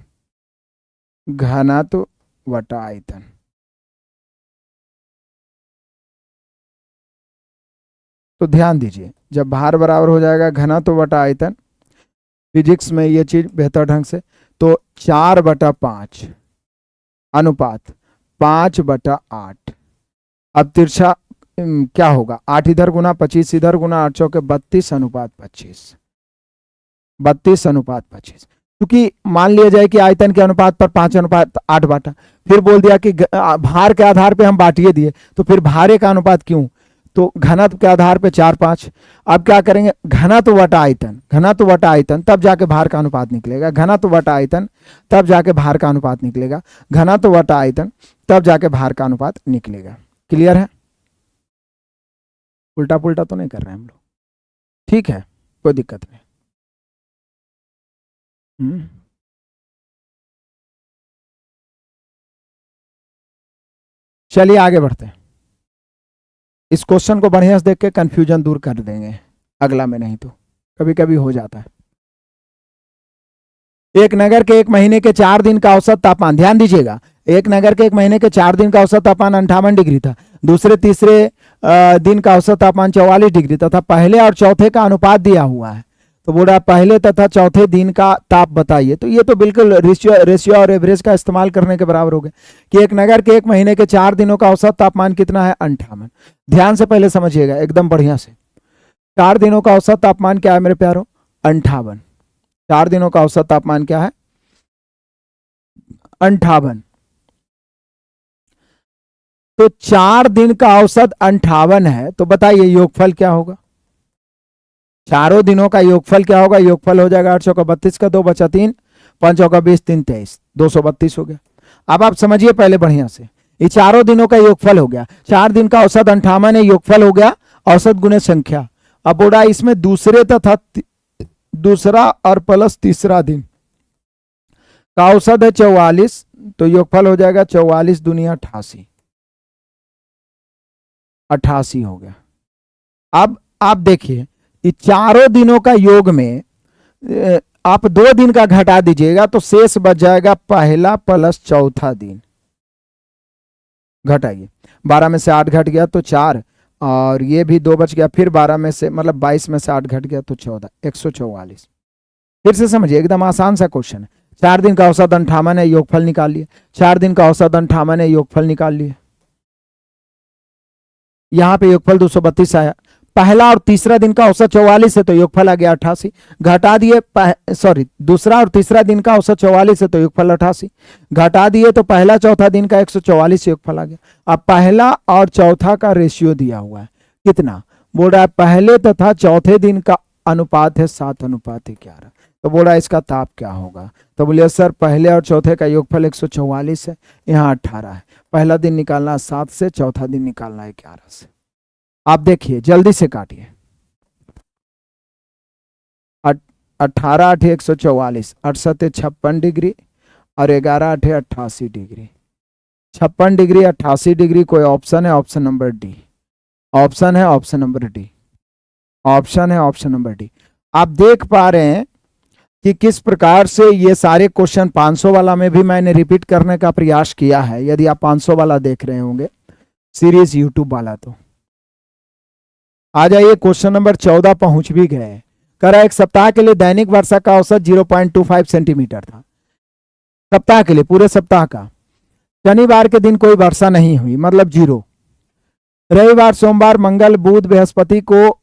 घनत्व बटा आयतन। तो ध्यान दीजिए, जब भार बराबर हो जाएगा घनत्व बटा आयतन, फिजिक्स में ये चीज बेहतर ढंग से, तो 4/5 अनुपात 5/8। अब तिरछा क्या होगा, 8 इधर गुना 25 इधर गुना 8 चौके 32 अनुपात 25, 32 अनुपात 25। क्योंकि मान लिया जाए कि आयतन के अनुपात पर 5:8 बांटा, फिर बोल दिया कि भार के आधार पे हम बांटिए दिए, तो फिर भारे का अनुपात क्यों, तो घनत्व के आधार पे 4:5। अब क्या करेंगे, घनत्व बटा आयतन, घनत्व बटा आयतन, तब जाके भार का अनुपात निकलेगा, घनत्व बटा आयतन तब जाके भार का अनुपात निकलेगा, घनत्व बटा आयतन तब जाके भार का अनुपात निकलेगा। क्लियर है? उल्टा पुल्टा तो नहीं कर रहे हैं हम लोग, ठीक है, कोई दिक्कत नहीं। चलिए आगे बढ़ते हैं, इस क्वेश्चन को बढ़िया से देख के कंफ्यूजन दूर कर देंगे अगला में, नहीं तो कभी कभी हो जाता है। एक नगर के 1 महीने के 4 दिन का औसत तापमान, ध्यान दीजिएगा, एक नगर के एक महीने के 4 दिन का औसत तापमान 58 डिग्री था, दूसरे तीसरे दिन का औसत तापमान 44 डिग्री तथा पहले और चौथे का अनुपात दिया हुआ है। तो बोल रहा है पहले तथा चौथे दिन का ताप बताइए। तो ये तो बिल्कुल रेशियो और एवरेज का इस्तेमाल करने के बराबर हो गया कि एक नगर के एक महीने के 4 दिनों का औसत तापमान कितना है, 58। ध्यान से पहले समझिएगा एकदम बढ़िया से, 4 दिनों का औसत तापमान क्या है मेरे प्यारों, 58। 4 दिनों का औसत तापमान क्या है, 58। तो 4 दिन का औसत 58 है, तो बताइए योगफल क्या होगा, चारों दिनों का योगफल क्या होगा। योगफल हो जाएगा 8 चौका 32 का 2 बचा 3, 5 चौका 20 3 23, 232 हो गया। अब आप समझिए पहले बढ़िया से, ये चारों दिनों का योगफल हो गया, 4 दिन का औसत 58 है, योगफल हो गया औसत गुने संख्या। अब बोला इसमें दूसरे तथा दूसरा और प्लस तीसरा दिन का औसत है 44, तो योगफल हो जाएगा 44 दुनिया 88, 88 हो गया। अब आप देखिए कि चारों दिनों का योग में आप 2 दिन का घटा दीजिएगा तो शेष बच जाएगा पहला प्लस चौथा दिन। घटाइए, 12 में से 8 घट गया तो 4, और ये भी 2 बच गया, फिर 12 में से मतलब 22 में से 8 घट गया तो 14, 144। फिर से समझिए एकदम आसान सा क्वेश्चन है। 4 दिन का औसत 58 है, योगफल निकाल लिए। 4 दिन का औसत 58 है, योगफल निकाल लिए। यहां पे योगफल 232 आया। पहला और तीसरा दिन का औसत 44 है तो योगफल आ गया 88, घटा दिए दूसरा और तीसरा दिन का औसत 44 है तो योगफल 88, घटा दिए तो पहला चौथा दिन का 144 योगफल आ गया। अब पहला और चौथा का रेशियो दिया हुआ है कितना, बोल रहा है पहले तथा चौथे दिन का अनुपात है 7:11, तो बोल रहा है इसका ताप क्या होगा। तो बोलिए सर पहले और चौथे का योगफल 144 है, यहाँ 18 है, पहला दिन निकालना 7 से, चौथा दिन निकालना है 11 से। आप देखिए जल्दी से काटिए, 18 8 144, 8 7 56 डिग्री और 11 8 88 डिग्री। 56 डिग्री 88 डिग्री कोई ऑप्शन है, ऑप्शन नंबर डी। ऑप्शन है ऑप्शन नंबर डी, ऑप्शन है ऑप्शन नंबर डी। आप देख पा रहे हैं कि किस प्रकार से ये सारे क्वेश्चन 500 वाला में भी मैंने रिपीट करने का प्रयास किया है। यदि आप 500 वाला देख रहे होंगे सीरीज यूट्यूब वाला, तो आ जाइए क्वेश्चन नंबर 14 पहुंच भी गए। कह रहा है एक सप्ताह के लिए दैनिक वर्षा का औसत 0.25 सेंटीमीटर था, सप्ताह के लिए, पूरे सप्ताह का। शनिवार के दिन कोई वर्षा नहीं हुई, मतलब 0। रविवार सोमवार मंगल बुध बृहस्पति को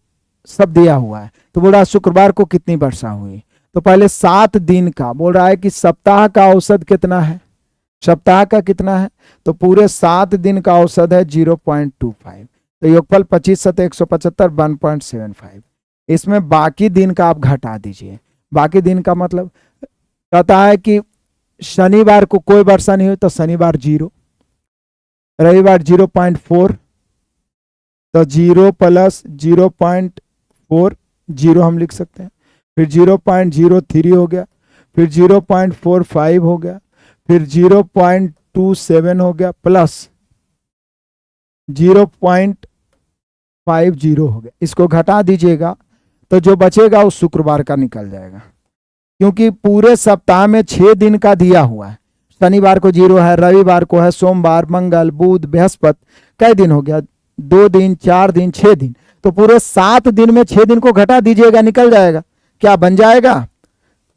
सब दिया हुआ है, तो बोल रहा है शुक्रवार को कितनी वर्षा हुई। तो पहले 7 दिन का बोल रहा है कि सप्ताह का औसत कितना है, सप्ताह का कितना है, तो पूरे 7 दिन का औसत है 0.25, तो योगफल 25 7 175 1.75। इसमें बाकी दिन का आप घटा दीजिए। बाकी दिन का मतलब कहता है कि शनिवार को कोई वर्षा नहीं हुई तो शनिवार 0, रविवार 0.4, तो 0 प्लस 0.4 0 हम लिख सकते हैं, फिर 0.03 हो गया, फिर 0.45 हो गया, फिर 0.27 हो गया, प्लस 0.50 हो गया। इसको घटा दीजिएगा तो जो बचेगा वो शुक्रवार का निकल जाएगा, क्योंकि पूरे सप्ताह में 6 दिन का दिया हुआ है। शनिवार को 0 है, रविवार को है, सोमवार मंगल बुध बृहस्पति, कई दिन हो गया, 2 दिन 4 दिन 6 दिन, तो पूरे 7 दिन में 6 दिन को घटा दीजिएगा, निकल जाएगा। क्या बन जाएगा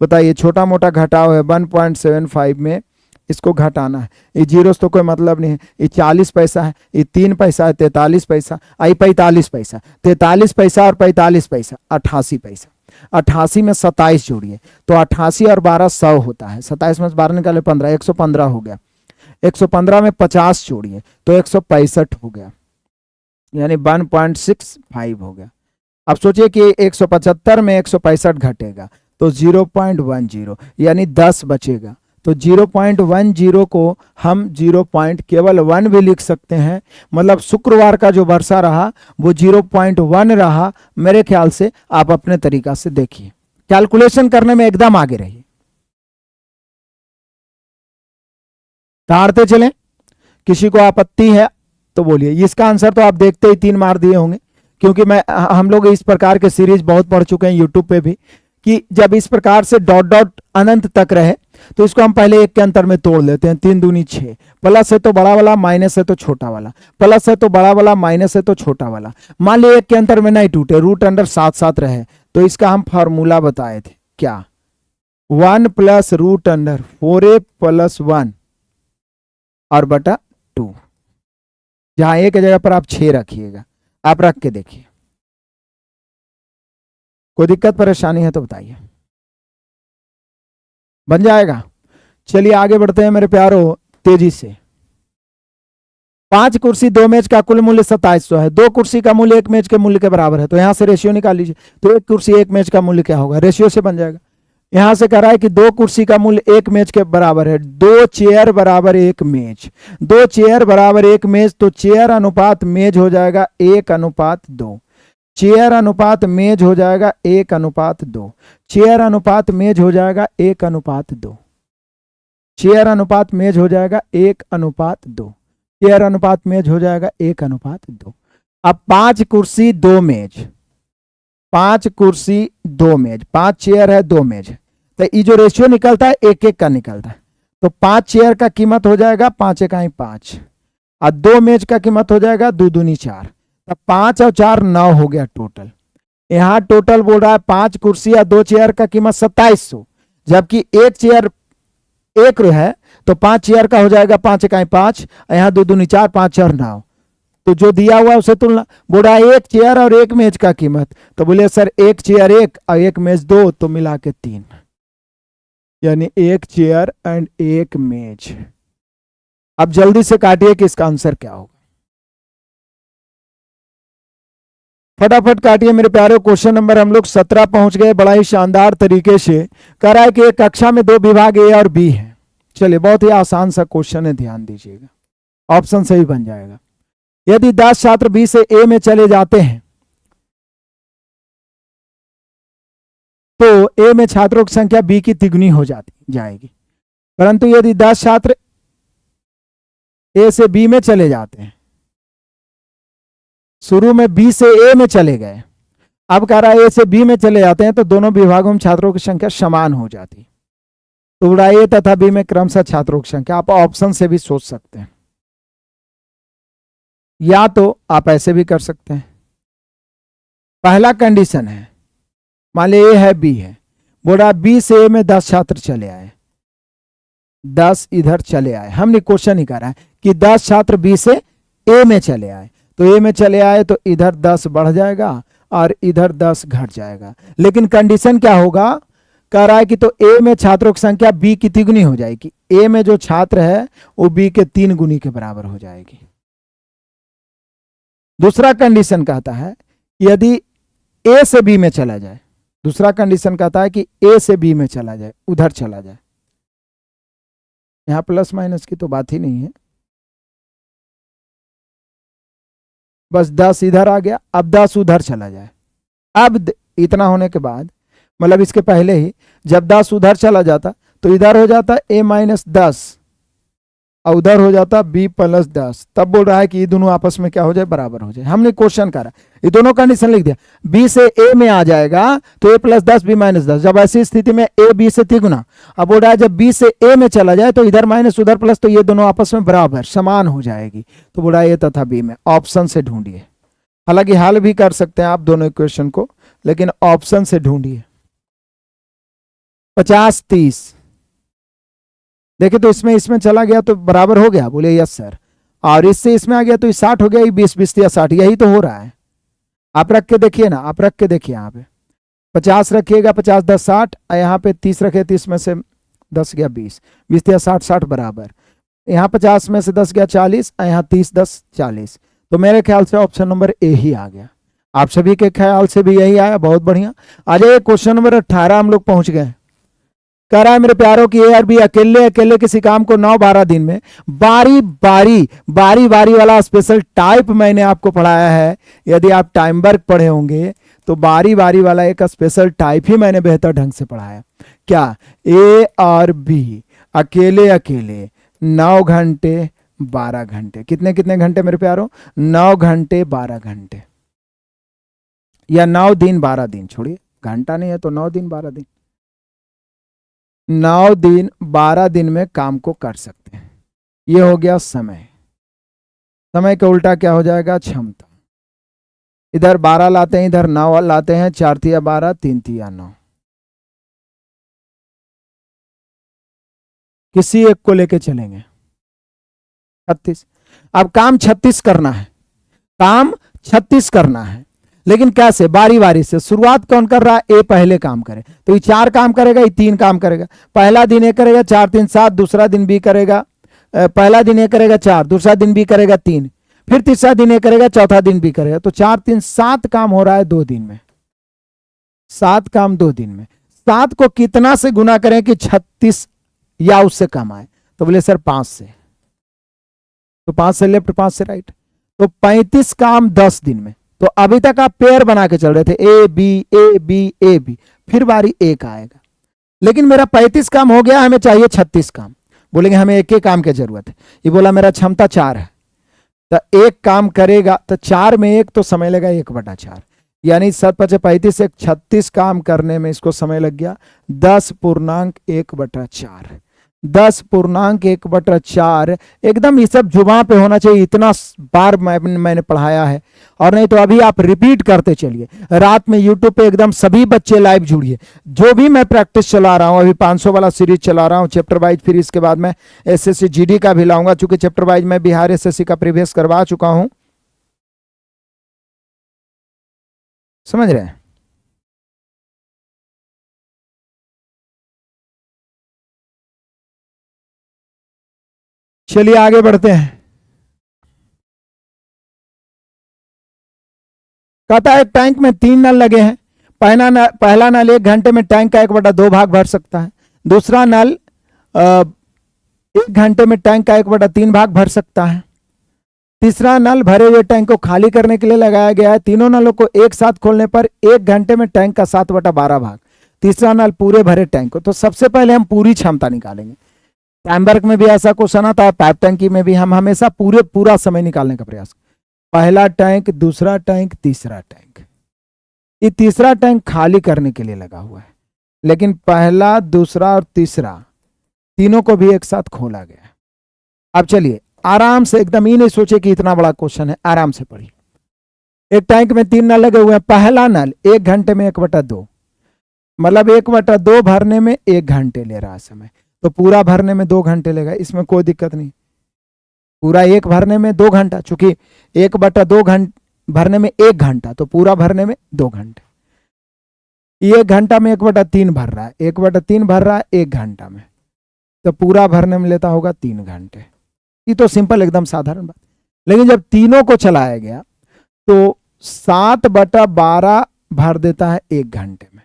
बताइए, छोटा मोटा घटाव है 1.75 में इसको घटाना है। ये जीरो तो कोई मतलब नहीं है। ये 40 पैसा है, ये 3 पैसा है, 43 पैसा, आई 45 पैसा, 43 पैसा और 45 पैसा 88 पैसा। 88 में 27 जोड़िए तो 88 और 12 100 होता है। 27 में 12 निकाले 15, 115 हो गया। 115 में 50 जोड़िए तो 165 हो गया, यानी 1.65 हो गया। अब सोचिए कि 175 में 165 घटेगा तो 0.10 यानी 10 बचेगा। तो 0.10 को हम 0. केवल 1 भी लिख सकते हैं, मतलब शुक्रवार का जो वर्षा रहा वो 0.1 रहा। मेरे ख्याल से आप अपने तरीका से देखिए, कैलकुलेशन करने में एकदम आगे रहिए, ताड़ते चलें। किसी को आपत्ति है तो बोलिए। इसका आंसर तो आप देखते ही 3 मार दिए होंगे, क्योंकि हम लोग इस प्रकार के सीरीज बहुत पढ़ चुके हैं यूट्यूब पे भी, कि जब इस प्रकार से डॉट डॉट अनंत तक रहे तो इसको हम पहले एक के अंतर में तोड़ लेते हैं। 3 दूनी 6, प्लस है तो बड़ा वाला, माइनस है तो छोटा वाला, प्लस है तो बड़ा वाला, माइनस है तो छोटा वाला। मान लीजिए एक के अंतर में नहीं टूटे, रूट अंडर साथ साथ रहे, तो इसका हम फार्मूला बताए थे क्या, 1 plus root under 4a plus 1 और बटा 2। जहां एक जगह पर आप 6 रखिएगा, आप रख के देखिए, कोई दिक्कत परेशानी है तो बताइए, बन जाएगा। चलिए आगे बढ़ते हैं मेरे प्यारो तेजी से। 5 कुर्सी 2 मेज का कुल मूल्य 2700 है। 2 कुर्सी का मूल्य 1 मेज के मूल्य के बराबर है, तो यहां से रेशियो निकाल लीजिए। तो 1 कुर्सी 1 मेज का मूल्य क्या होगा, रेशियो से बन जाएगा। यहां से कह रहा है कि 2 कुर्सी का मूल्य 1 मेज के बराबर है, 2 चेयर बराबर 1 मेज, 2 चेयर बराबर 1 मेज, तो चेयर अनुपात मेज हो जाएगा 1:2, चेयर अनुपात मेज हो जाएगा 1:2, चेयर अनुपात मेज हो जाएगा 1:2, चेयर अनुपात मेज हो जाएगा 1:2, चेयर अनुपात मेज हो जाएगा 1:2। अब 5 कुर्सी 2 मेज, 5 कुर्सी 2 मेज, 5 चेयर है 2 मेज, तो ये जो रेशियो निकलता है 1:1 का निकलता है। तो 5 चेयर का कीमत हो जाएगा 5 × 5 और 2 मेज का कीमत हो जाएगा 2 दूनी 4, तब 5 और 4 9 हो गया टोटल। यहाँ टोटल बोल रहा है 5 कुर्सी या 2 चेयर का कीमत 2700, जबकि एक चेयर 1 है, तो 5 चेयर का हो जाएगा 5 × 5, यहाँ 2 दूनी 4, 5 4 9। तो जो दिया हुआ है उसे तुलना, बोल रहा है 1 चेयर और 1 मेज का कीमत, तो बोले सर 1 चेयर 1 और 1 मेज 2, तो मिला के 3, यानी 1 चेयर एंड 1 मेज। अब जल्दी से काटिए कि इसका आंसर क्या होगा, फटाफट काटिए मेरे प्यारे। क्वेश्चन नंबर हम लोग 17 पहुंच गए, बड़ा ही शानदार तरीके से कह रहा है कि एक कक्षा में 2 विभाग ए और बी है। चलिए बहुत ही आसान सा क्वेश्चन है, ध्यान दीजिएगा, ऑप्शन सही बन जाएगा। यदि 10 छात्र बी से ए में चले जाते हैं तो ए में छात्रों की संख्या बी की तिगुनी हो जाएगी, परंतु यदि 10 छात्र ए से बी में चले जाते हैं, शुरू में बी से ए में चले गए, अब कह रहा है ए से बी में चले जाते हैं, तो दोनों विभागों में छात्रों की संख्या समान हो जाती। तो ए तथा बी में क्रमशः छात्रों की संख्या, आप ऑप्शन से भी सोच सकते हैं, या तो आप ऐसे भी कर सकते हैं। पहला कंडीशन है, मान लीजिए ए है बी है, बोला बी से ए में 10 छात्र चले आए, 10 इधर चले आए, हमने क्वेश्चन ही करा है कि 10 छात्र बी से ए में चले आए, तो ए में चले आए तो इधर 10 बढ़ जाएगा और इधर 10 घट जाएगा। लेकिन कंडीशन क्या होगा, कह रहा है कि तो ए में छात्रों की संख्या बी की तिगुनी हो जाएगी, ए में जो छात्र है वो बी के 3 गुनी के बराबर हो जाएगी। दूसरा कंडीशन कहता है यदि ए से बी में चला जाए, दूसरा कंडीशन कहता है कि ए से बी में चला जाए, उधर चला जाए, यहां प्लस माइनस की तो बात ही नहीं है, बस 10 इधर आ गया, अब 10 उधर चला जाए। अब इतना होने के बाद, मतलब इसके पहले ही जब 10 उधर चला जाता तो इधर हो जाता a - 10 और उधर हो जाता b + 10, तब बोल रहा है कि ये दोनों आपस में क्या हो जाए, बराबर हो जाए। हमने क्वेश्चन करा, ये दोनों कंडीशन लिख दिया, b से a में आ जाएगा तो a + 10 b - 10, जब ऐसी स्थिति में a b से तिगुना। अब बोल रहा है जब b से a में चला जाए तो इधर माइनस उधर प्लस, तो ये दोनों आपस में बराबर समान हो जाएगी। तो बोल रहा है a तथा b में, ऑप्शन से ढूंढिए। हालांकि हल भी कर सकते हैं आप दोनों इक्वेशन को, लेकिन ऑप्शन से ढूंढिए। 50 30 देखिए, तो इसमें चला गया तो बराबर हो गया, बोले यस सर, और इससे इसमें आ गया तो 60 हो गया, 20 20 या 60, यही तो हो रहा है। आप रख के देखिए ना, आप रख के देखिए, यहाँ पे 50 रखिएगा, 50 10 60, यहाँ पे 30 रखे, 30 में से 10 गया 20, 20 या 60 60 बराबर, यहाँ 50 में से 10 गया 40, यहाँ 30 10 40, तो मेरे ख्याल से ऑप्शन नंबर ए ही आ गया। आप सभी के ख्याल से भी यही आया, बहुत बढ़िया। आ जाइए क्वेश्चन नंबर 18 हम लोग पहुंच गए। कह रहा है मेरे प्यारों की ए और बी अकेले अकेले किसी काम को 9-12 दिन में बारी बारी वाला स्पेशल टाइप मैंने आपको पढ़ाया है। यदि आप टाइम वर्क पढ़े होंगे तो बारी वाला एक स्पेशल टाइप ही मैंने बेहतर ढंग से पढ़ाया। क्या, ए और बी अकेले अकेले 9 घंटे 12 घंटे, कितने घंटे मेरे प्यारों, 9 घंटे 12 घंटे, या 9 दिन 12 दिन, छोड़िए घंटा नहीं है तो 9 दिन 12 दिन, 9 दिन 12 दिन में काम को कर सकते हैं। ये हो गया समय। समय का उल्टा क्या हो जाएगा? क्षमता। इधर 12 लाते हैं, इधर 9 लाते हैं, 4 तिया 12, 3 तिया 9। किसी एक को लेके चलेंगे 36। अब काम 36 करना है, काम 36 करना है, लेकिन कैसे? बारी बारी से। शुरुआत कौन कर रहा है? ए पहले काम करे, तो ये 4 काम करेगा, ये 3 काम करेगा। पहला दिन ए करेगा 4 3 7, दूसरा दिन बी करेगा, पहला दिन ए करेगा 4, दूसरा दिन बी करेगा 3, फिर तीसरा दिन ए करेगा, चौथा दिन बी करेगा। तो 4 3 7 काम हो रहा है 2 दिन में। 7 काम 2 दिन में। 7 को कितना से गुना करें कि 36 या उससे कम आए? तो बोले सर 5 से। तो 5 से लेफ्ट, 5 से राइट, तो 35 काम 10 दिन में। तो अभी तक आप पेयर बना के चल रहे थे, A B A B A B, फिर बारी ए का आएगा। लेकिन मेरा 35 काम हो गया, हमें चाहिए 36 काम। बोलेंगे हमें एक ही काम की जरूरत है। ये बोला मेरा क्षमता 4 है, तो एक काम करेगा, तो 4 में 1 तो समय लगा 1/4, यानी 7 × 35 से 36 काम करने में इसको समय लग गया 10.1/4। 10.1/4 एकदम ये सब जुबान पे होना चाहिए। इतना बार मैंने पढ़ाया है, और नहीं तो अभी आप रिपीट करते चलिए। रात में यूट्यूब पे एकदम सभी बच्चे लाइव जुड़िए। जो भी मैं प्रैक्टिस चला रहा हूँ, अभी 500 वाला सीरीज चला रहा हूँ चैप्टर वाइज, फिर इसके बाद मैं एसएससी जीडी का भी लाऊंगा, चूंकि चैप्टर वाइज मैं बिहार एसएससी का प्रीवियस करवा चुका हूं। समझ रहे हैं? चलिए आगे बढ़ते हैं। कहता है टैंक में 3 नल लगे हैं। पहला नल 1 घंटे में टैंक का 1/2 भाग भर सकता है। दूसरा नल 1 घंटे में टैंक का 1/3 भाग भर सकता है। तीसरा नल भरे हुए टैंक को खाली करने के लिए लगाया गया है। तीनों नलों को एक साथ खोलने पर 1 घंटे में टैंक का 7/12 भाग। तीसरा नल पूरे भरे टैंक को। तो सबसे पहले हम पूरी क्षमता निकालेंगे। टैमवर्क में भी ऐसा क्वेश्चन आता है, पाइप टैंकी में भी। हम हमेशा पूरा समय निकालने का प्रयास। पहला टैंक, दूसरा टैंक, तीसरा टैंक। ये तीसरा टैंक खाली करने के लिए लगा हुआ है, लेकिन पहला, दूसरा और तीसरा तीनों को भी एक साथ खोला गया है। अब चलिए आराम से, एकदम ये नहीं सोचे कि इतना बड़ा क्वेश्चन है, आराम से पढ़िए। एक टैंक में 3 नल लगे हुए हैं। पहला नल 1 घंटे में 1/2, मतलब 1/2 भरने में 1 घंटे ले रहा है समय, तो पूरा भरने में 2 घंटे लेगा। इसमें कोई दिक्कत नहीं। पूरा 1 भरने में 2 घंटा, चूंकि 1/2 घंटे भरने में 1 घंटा, तो पूरा भरने में 2 घंटे। 1 घंटा में 1/3 भर रहा है, 1/3 भर रहा है 1 घंटा में, तो पूरा भरने में लेता होगा 3 घंटे। ये तो सिंपल, एकदम साधारण बात। लेकिन जब तीनों को चलाया गया तो 7/12 भर देता है 1 घंटे में।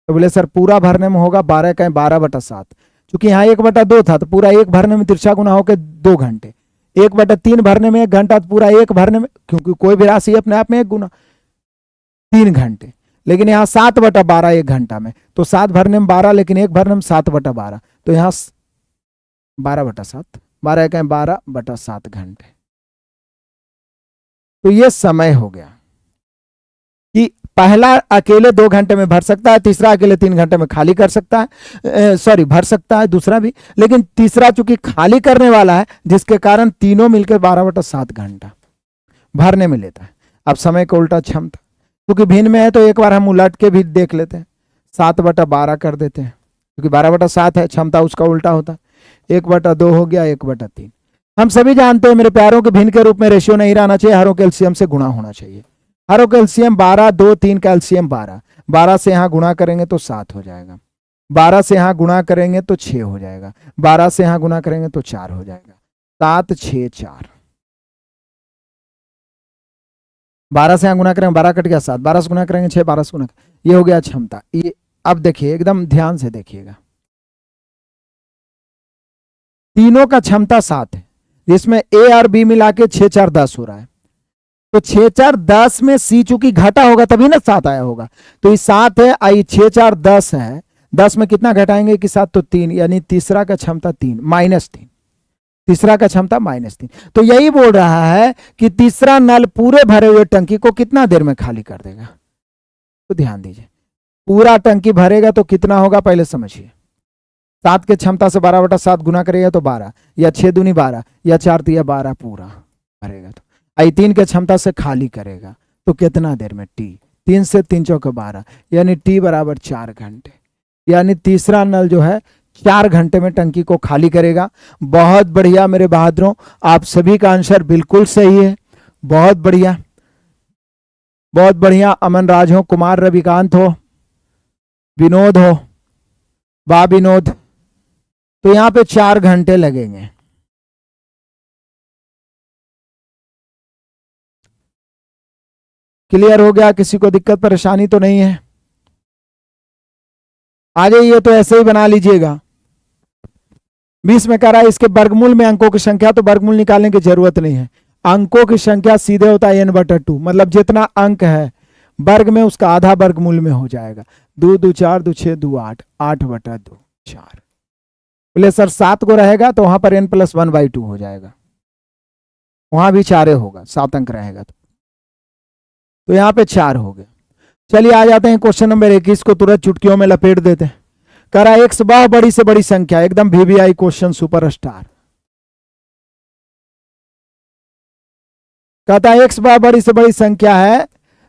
तो बोले सर पूरा भरने में होगा 12 का 12/7, क्योंकि यहाँ 1/2 था, तो पूरा 1 भरने में तिरछा गुना होकर 2 घंटे। 1/3 भरने में 1 घंटा, तो पूरा 1 भरने में, क्योंकि कोई भी राशि अपने आप में 1 गुना, 3 घंटे। लेकिन यहाँ 7/12 1 घंटा में, तो 7 भरने में 12, लेकिन 1 भरने में 7/12, तो यहाँ 12/7, 12 का 12/7 घंटे। तो ये समय हो गया कि पहला अकेले 2 घंटे में भर सकता है, तीसरा अकेले 3 घंटे में खाली कर सकता है, सॉरी भर सकता है दूसरा भी, लेकिन तीसरा चूंकि खाली करने वाला है, जिसके कारण तीनों मिलकर 12/7 घंटा भरने में लेता है। अब समय का उल्टा क्षमता, क्योंकि भिन्न में है तो एक बार हम उलट के भी देख लेते हैं। 7/12 कर देते हैं, क्योंकि 12/7 है, क्षमता उसका उल्टा होता है। 1/2 हो गया 1/3। हम सभी जानते हैं मेरे प्यारों के भिन्न के रूप में रेशियो नहीं रहना चाहिए, हरों के एलसीएम से गुणा होना चाहिए। हरों का एलसीएम 12, 2 3 का एलसीएम 12। 12 से यहां गुणा करेंगे तो 7 हो जाएगा। 12 से यहां गुणा करेंगे तो 6 हो जाएगा। 12 से यहां गुणा करेंगे तो 4 हो जाएगा। 7 6 4। 12 से यहां गुणा करेंगे, 12 कट गया 7, 12 से गुणा करेंगे 6, 12 से गुणा, ये हो गया क्षमता। ये अब देखिए, एकदम ध्यान से देखिएगा, तीनों का क्षमता 7 है, जिसमें ए और बी मिला के 6 4 10 हो रहा है। तो 6 4 10 में सी चूंकि घटा होगा तभी ना 7 आया होगा, तो ये 7 है, आई 6 4 10 है। 10 में कितना घटाएंगे कि 7, तो 3, यानी तीसरा का क्षमता 3 -3, तीसरा का क्षमता -3। तो यही बोल रहा है कि तीसरा नल पूरे भरे हुए टंकी को कितना देर में खाली कर देगा। तो ध्यान दीजिए, पूरा टंकी भरेगा तो कितना होगा पहले समझिए। 7 के क्षमता से 12/7 गुना करेगा तो 12, या 6 दूनी 12, या 4 तिया 12 पूरा भरेगा। तो आई 3 के क्षमता से खाली करेगा तो कितना देर में, टी 3 से 3 चौके 12, यानी टी बराबर 4 घंटे। यानी तीसरा नल जो है 4 घंटे में टंकी को खाली करेगा। बहुत बढ़िया मेरे बहादुरों, आप सभी का आंसर बिल्कुल सही है। बहुत बढ़िया, बहुत बढ़िया। अमन राज हो, कुमार रविकांत हो, विनोद हो, वाह विनोद। तो यहां पे 4 घंटे लगेंगे। क्लियर हो गया? किसी को दिक्कत परेशानी तो नहीं है? आ जाइए, तो ऐसे ही बना लीजिएगा। 20 में कह रहा है इसके वर्गमूल में अंकों की संख्या, तो वर्गमूल निकालने की जरूरत नहीं है। अंकों की संख्या सीधे होता है n/2, मतलब जितना अंक है वर्ग में उसका आधा वर्गमूल में हो जाएगा। 2 2 4 2 6 2 8, 8/2 4। बोले सर 7 को रहेगा तो वहां पर n+1/2 हो जाएगा, वहां भी 4 होगा, 7 अंक रहेगा तो यहाँ पे 4 हो गए। चलिए आ जाते हैं क्वेश्चन नंबर 21 को तुरंत चुटकियों में लपेट देते हैं। कह रहा है एक्स वह बड़ी से बड़ी संख्या, एकदम VVI क्वेश्चन सुपरस्टार। कहता है एक्स वह बड़ी से बड़ी संख्या है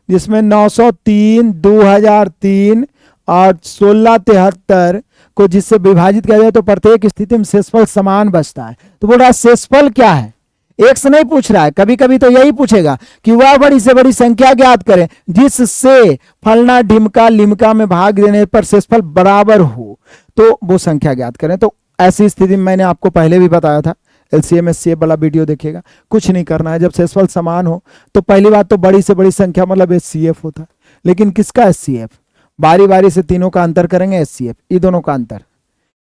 जिसमें 903, 2003 और 1673 को जिससे विभाजित किया जाए तो प्रत्येक स्थिति में शेषफल समान बचता है। तो बोल रहा है शेषफल क्या है, एक्स नहीं पूछ रहा है। कभी कभी तो यही पूछेगा कि वह बड़ी से बड़ी संख्या ज्ञात करें जिससे फलना ढिमका लिमका में भाग देने पर शेषफल बराबर हो, तो वो संख्या ज्ञात करें। तो ऐसी स्थिति में मैंने आपको पहले भी बताया था, LCM SCF वाला वीडियो देखिएगा। कुछ नहीं करना है, जब शेषफल समान हो तो पहली बात तो बड़ी से बड़ी संख्या मतलब SCF होता है। लेकिन किसका SCF? बारी बारी से तीनों का अंतर करेंगे SCF, ये दोनों का अंतर।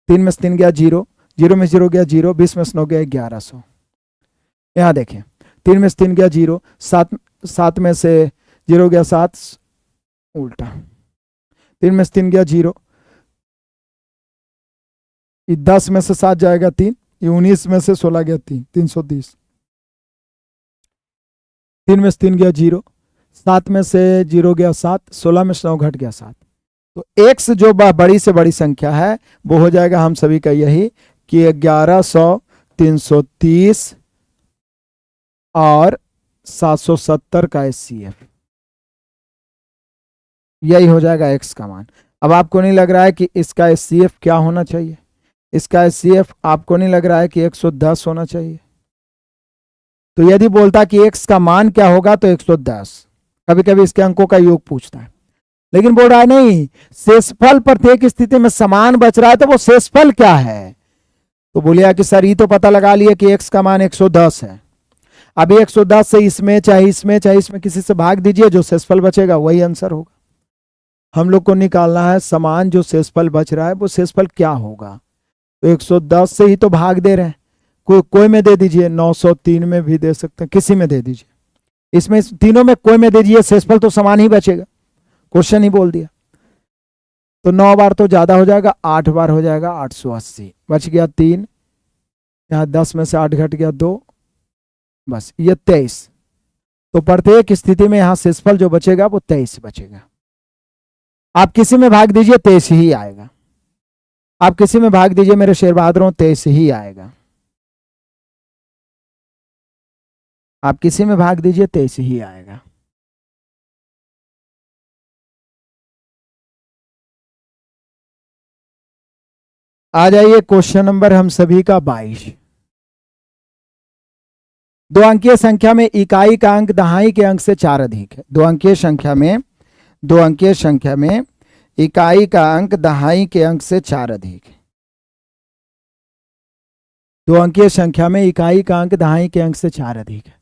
3 में से 3 गया 0, 0 में 0 गया 0, 20 में से 9 गया 1100। यहां देखें 3 में से 3 गया 0, 7 में से 0 गया 7, उल्टा 3 में से 3 गया 0, 10 में से 7 जाएगा 3, 19 में से 16 गया 3, 330। 3 में से 3 गया 0, 7 में से 0 गया 7, 16 में से 9 घट गया 7। तो x जो बड़ी से बड़ी संख्या है वो हो जाएगा हम सभी का यही कि 1100, 330 और 770 का SCF, यही हो जाएगा x का मान। अब आपको नहीं लग रहा है कि इसका SCF क्या होना चाहिए? इसका SCF आपको नहीं लग रहा है कि 110 होना चाहिए? तो यदि बोलता कि x का मान क्या होगा तो 110। कभी कभी इसके अंकों का योग पूछता है, लेकिन बोल रहा है नहीं, शेषफल प्रत्येक स्थिति में समान बच रहा है तो वो शेषफल क्या है? तो बोलिए कि सर ये तो पता लगा लिए कि x का मान 110 है। अभी 110 से इसमें चाहे इसमें चाहे इसमें किसी से भाग दीजिए, जो शेषफल बचेगा वही आंसर होगा। हम लोग को निकालना है समान जो शेषफल बच रहा है वो शेषफल क्या होगा। तो 110 से ही तो भाग दे रहे हैं, कोई में दे दीजिए, 903 में भी दे सकते हैं, किसी में दे दीजिए, इसमें तीनों में कोई में दे दीजिए, शेषफल तो समान ही बचेगा। क्वेश्चन ही बोल दिया। तो 9 बार तो ज्यादा हो जाएगा, 8 बार हो जाएगा 880, बच गया 3, यहाँ 10 में से 8 घट गया 2, बस ये 23। तो प्रत्येक स्थिति में यहां शेषफल जो बचेगा वो 23 बचेगा। आप किसी में भाग दीजिए 23 ही आएगा, आप किसी में भाग दीजिए मेरे शेर बहादुरों 23 ही आएगा, आप किसी में भाग दीजिए 23 ही आएगा। आ जाइए क्वेश्चन नंबर हम सभी का 22। 2 अंकीय संख्या में इकाई का अंक दहाई के अंक से 4 अधिक है। 2 अंकीय संख्या में इकाई का अंक दहाई के अंक से 4 अधिक है। 2 अंकीय संख्या में इकाई का अंक दहाई के अंक से 4 अधिक है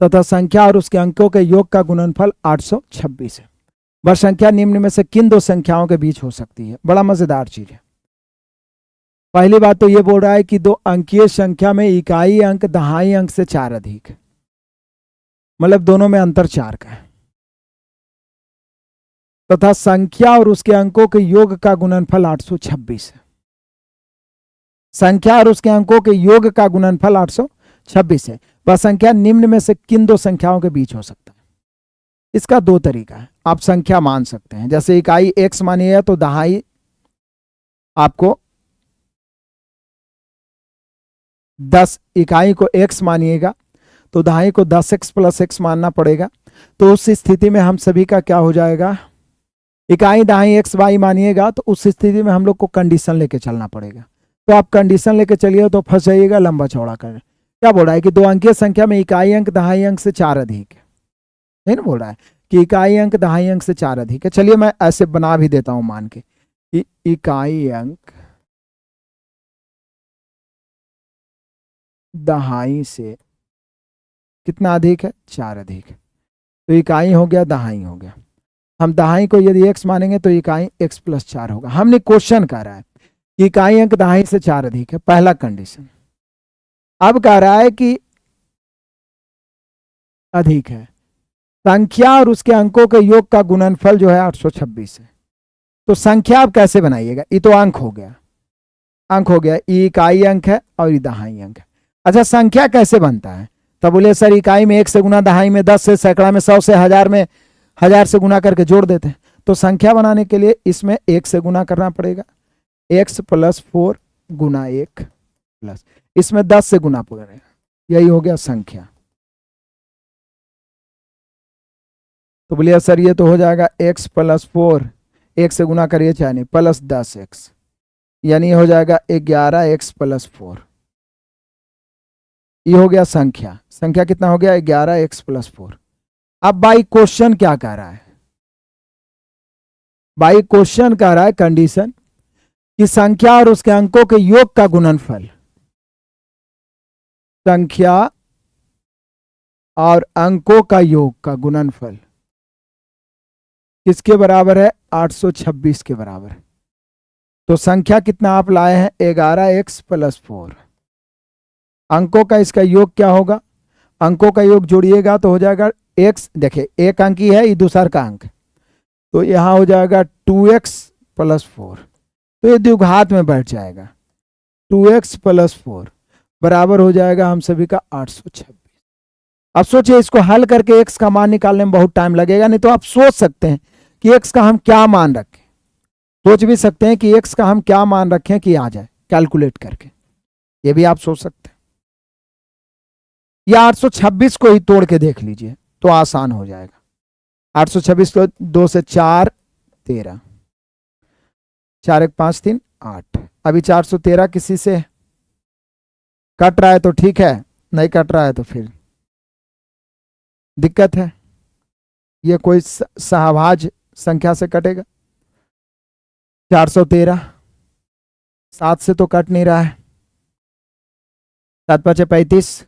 तथा संख्या और उसके अंकों के योग का गुणनफल 826 है। वह संख्या निम्न में से किन 2 संख्याओं के बीच हो सकती है? बड़ा मजेदार चीज है। पहली बात तो ये बोल रहा है कि 2 अंकीय संख्या में इकाई अंक दहाई अंक से 4 अधिक है, मतलब दोनों में अंतर 4 का है, तथा संख्या और उसके अंकों के योग का गुणनफल 826 है। संख्या और उसके अंकों के योग का गुणनफल 826 है। वह संख्या निम्न में से किन 2 संख्याओं के बीच हो सकता है? इसका 2 तरीका है। आप संख्या मान सकते हैं, जैसे इकाई x मानी है तो दहाई आपको 10 इकाई को x मानिएगा तो दहाई को 10x प्लस x मानना पड़ेगा। तो उस स्थिति में हम सभी का क्या हो जाएगा, इकाई दहाई x y मानिएगा तो उस स्थिति में हम लोग को कंडीशन लेके चलना पड़ेगा। तो आप कंडीशन लेके चलिए तो फंस जाइएगा लंबा चौड़ा कर। क्या बोल रहा है कि दो अंकीय संख्या में इकाई अंक दहाई अंक से 4 अधिक है ना, बोल रहा है कि इकाई अंक दहाई अंक से 4 अधिक है। चलिए मैं ऐसे बना भी देता हूं मान के कि इकाई अंक दहाई से कितना अधिक है, 4 अधिक है। तो इकाई हो गया दहाई हो गया। हम दहाई को यदि x मानेंगे तो इकाई x प्लस 4 होगा। हमने क्वेश्चन कह रहा है कि इकाई अंक दहाई से 4 अधिक है, पहला कंडीशन। अब कह रहा है कि अधिक है संख्या और उसके अंकों के योग का गुणनफल जो है 826 है। तो संख्या आप कैसे बनाइएगा, ये तो अंक हो गया, अंक हो गया, ये इकाई अंक है और ये दहाई अंक है। अच्छा संख्या कैसे बनता है, तब बोले सर इकाई में 1 से गुना, दहाई में 10 से, सैकड़ा में 100 से, हजार में 1000 से गुना करके जोड़ देते हैं। तो संख्या बनाने के लिए इसमें 1 से गुना करना पड़ेगा, x प्लस 4 गुना 1 प्लस इसमें 10 से गुना पड़ेगा, यही हो गया संख्या। तो बोलिए सर ये तो हो जाएगा x प्लस 4, 1 से गुना करिए चाहे नहीं, प्लस 10x, यानी हो जाएगा 11x प्लस 4। ये हो गया संख्या। संख्या कितना हो गया, 11x प्लस 4। अब बाई क्वेश्चन क्या कह रहा है, बाई क्वेश्चन कह रहा है कंडीशन कि संख्या और उसके अंकों के योग का गुणनफल, संख्या और अंकों का योग का गुणनफल किसके बराबर है, 826 के बराबर। तो संख्या कितना आप लाए हैं, 11x प्लस 4। अंकों का इसका योग क्या होगा, अंकों का योग जोड़िएगा तो हो जाएगा x, देखिए एक अंक ही है, ये दूसरा का अंक, तो यहां हो जाएगा 2x प्लस 4। तो ये द्विघात में बैठ जाएगा, 2x प्लस 4 बराबर हो जाएगा हम सभी का 826। अब सोचिए इसको हल करके x का मान निकालने में बहुत टाइम लगेगा, नहीं तो आप सोच सकते हैं कि x का हम क्या मान रखें, सोच भी सकते हैं कि x का हम क्या मान रखें कि आ जाए कैलकुलेट करके, ये भी आप सोच सकते हैं। या 826 को ही तोड़ के देख लीजिए तो आसान हो जाएगा। 826 तो 2 से 4 13, 4 1 5 3 8। अभी 413 किसी से कट रहा है तो ठीक है, नहीं कट रहा है तो फिर दिक्कत है। ये कोई सहभाज्य संख्या से कटेगा, 413 7 से तो कट नहीं रहा है, 7 5 35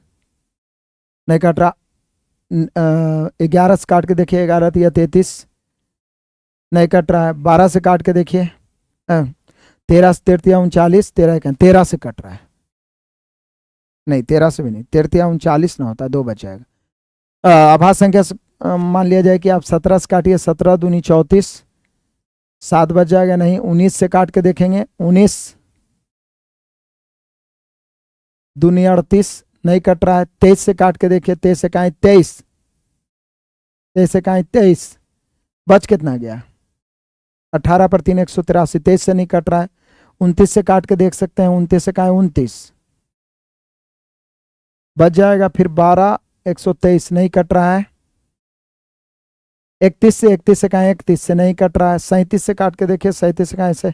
नहीं कट रहा, 11 से काट के देखिए, 11 या 33 नहीं कट रहा है, 12 से काट के देखिए, 13 से 33 39, 13 से कट रहा है, नहीं 13 से भी नहीं, 33 39 ना होता, 2 बच जाएगा। आभास संख्या मान लिया जाए कि आप 17 से काटिए, 17 दूनी 34, 7 बच जाएगा, नहीं 19 से काट के देखेंगे, 19 दूनी 38 नहीं कट रहा है, 23 से काट के देखिए, 23 से कहीं 23, 23 से कहीं 23, बच कितना गया, 18 पर 3 183, 23 से नहीं कट रहा है, 29 से काट के देख सकते हैं, 29 से कहीं 29 बच जाएगा, फिर 12 123 नहीं कट रहा है, 31 से कहीं 31 से नहीं कट रहा है, 37 से काट के देखिए, 37 से कहीं से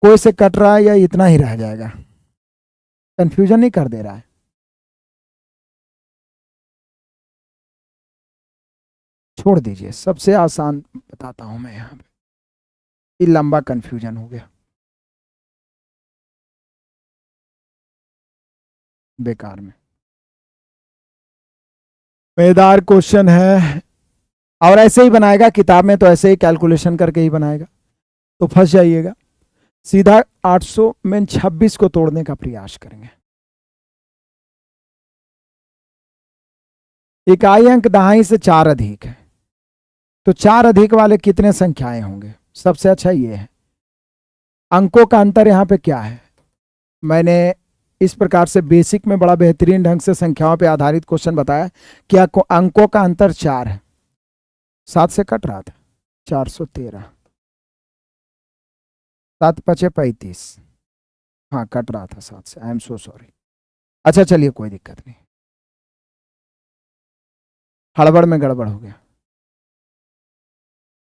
कोई से कट रहा है या इतना ही रह जाएगा, कंफ्यूजन नहीं कर दे रहा है। छोड़ दीजिए, सबसे आसान बताता हूं मैं यहां पे, ये लंबा कंफ्यूजन हो गया, बेकार में। मजेदार क्वेश्चन है और ऐसे ही बनाएगा किताब में, तो ऐसे ही कैलकुलेशन करके ही बनाएगा, तो फंस जाइएगा। सीधा 800 में 26 को तोड़ने का प्रयास करेंगे। इकाई अंक दहाई से 4 अधिक है, तो 4 अधिक वाले कितने संख्याएं होंगे, सबसे अच्छा ये है। अंकों का अंतर यहाँ पे क्या है, मैंने इस प्रकार से बेसिक में बड़ा बेहतरीन ढंग से संख्याओं पे आधारित क्वेश्चन बताया कि अंकों का अंतर 4 है, 7 से कट रहा था, 413, 7 5 35, हाँ कट रहा था 7 से, आई एम सो सॉरी। अच्छा चलिए कोई दिक्कत नहीं, हड़बड़ में गड़बड़ हो गया।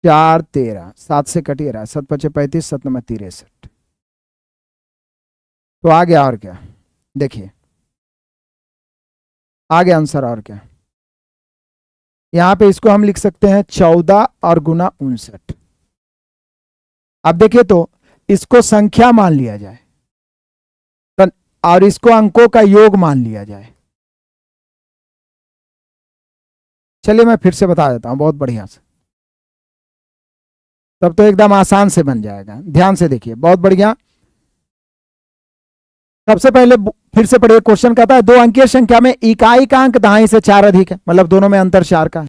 4 13 7 से कटिए रहा, 7 5 35, 7 9 63। तो आ गया, और क्या देखिए, आ गया आंसर, और क्या। यहां पे इसको हम लिख सकते हैं 14 और गुना 59। अब देखिए तो इसको संख्या मान लिया जाए और इसको अंकों का योग मान लिया जाए। चलिए मैं फिर से बता देता हूं बहुत बढ़िया से, तब तो एकदम आसान से बन जाएगा। ध्यान से देखिए, बहुत बढ़िया। सबसे पहले फिर से पढ़िए, क्वेश्चन कहता है 2 अंकीय संख्या में इकाई का अंक दहाई से 4 अधिक है, मतलब दोनों में अंतर 4 का है।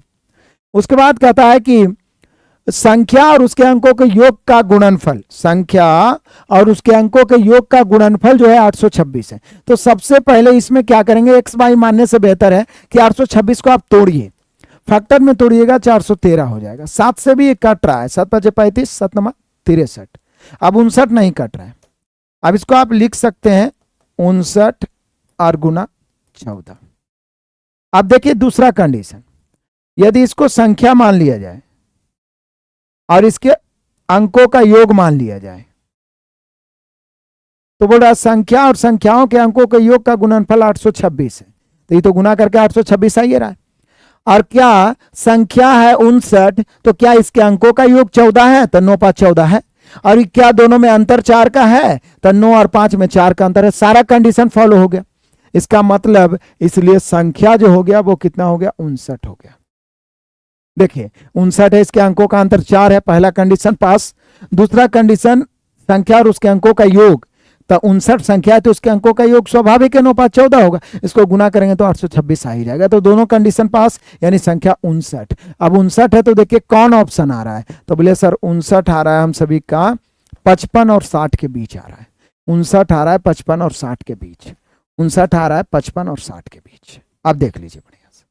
उसके बाद कहता है कि संख्या और उसके अंकों के योग का गुणनफल, संख्या और उसके अंकों के योग का गुणनफल जो है 826 है। तो सबसे पहले इसमें क्या करेंगे, एक्स वाई मानने से बेहतर है कि 826 को आप तोड़िए, फैक्टर में तोड़िएगा 413 हो जाएगा। 7 से भी ये कट रहा है, 7 5 35, 7 9 63। अब 59 नहीं कट रहा है। अब इसको आप लिख सकते हैं 59 और गुना 14। अब देखिए दूसरा कंडीशन, यदि इसको संख्या मान लिया जाए और इसके अंकों का योग मान लिया जाए, तो बोल रहा संख्या और संख्याओं के अंकों के योग का गुणनफल 826 है, तो ये तो गुना करके 826 आ ही रहा है। और क्या संख्या है 59, तो क्या इसके अंकों का योग 14 है, तो 9 5 14 है। और क्या दोनों में अंतर 4 का है, तो 9 और 5 में 4 का अंतर है। सारा कंडीशन फॉलो हो गया। इसका मतलब इसलिए संख्या जो हो गया वो कितना हो गया, 59 हो गया। देखिए 59 है, इसके अंकों का अंतर 4 है, पहला कंडीशन पास। दूसरा कंडीशन संख्या और उसके अंकों का योग, तो 59 संख्या है तो उसके अंकों का योग स्वाभाविक है 9 5 14 होगा, इसको गुना करेंगे तो 826 आ ही जाएगा। तो दोनों कंडीशन पास, यानी संख्या 59। अब 59 है तो देखिए कौन ऑप्शन आ रहा है, तो बोले सर 59 आ रहा है हम सभी का 55 और 60 के बीच आ रहा है। 59 आ रहा है 55 और 60 के बीच, 59 आ रहा है 55 और 60 के बीच। अब देख लीजिए बढ़िया से,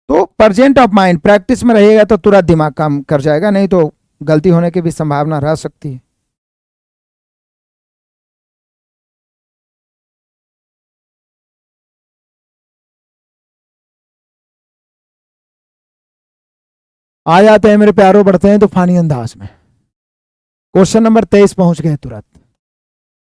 तो प्रेजेंट ऑफ माइंड प्रैक्टिस में रहिएगा तो तुरंत दिमाग काम कर जाएगा, नहीं तो गलती होने की भी संभावना रह सकती है। आ जाते हैं मेरे प्यारों, बढ़ते हैं तूफानी अंदाज में। क्वेश्चन नंबर 23 पहुंच गए तुरंत।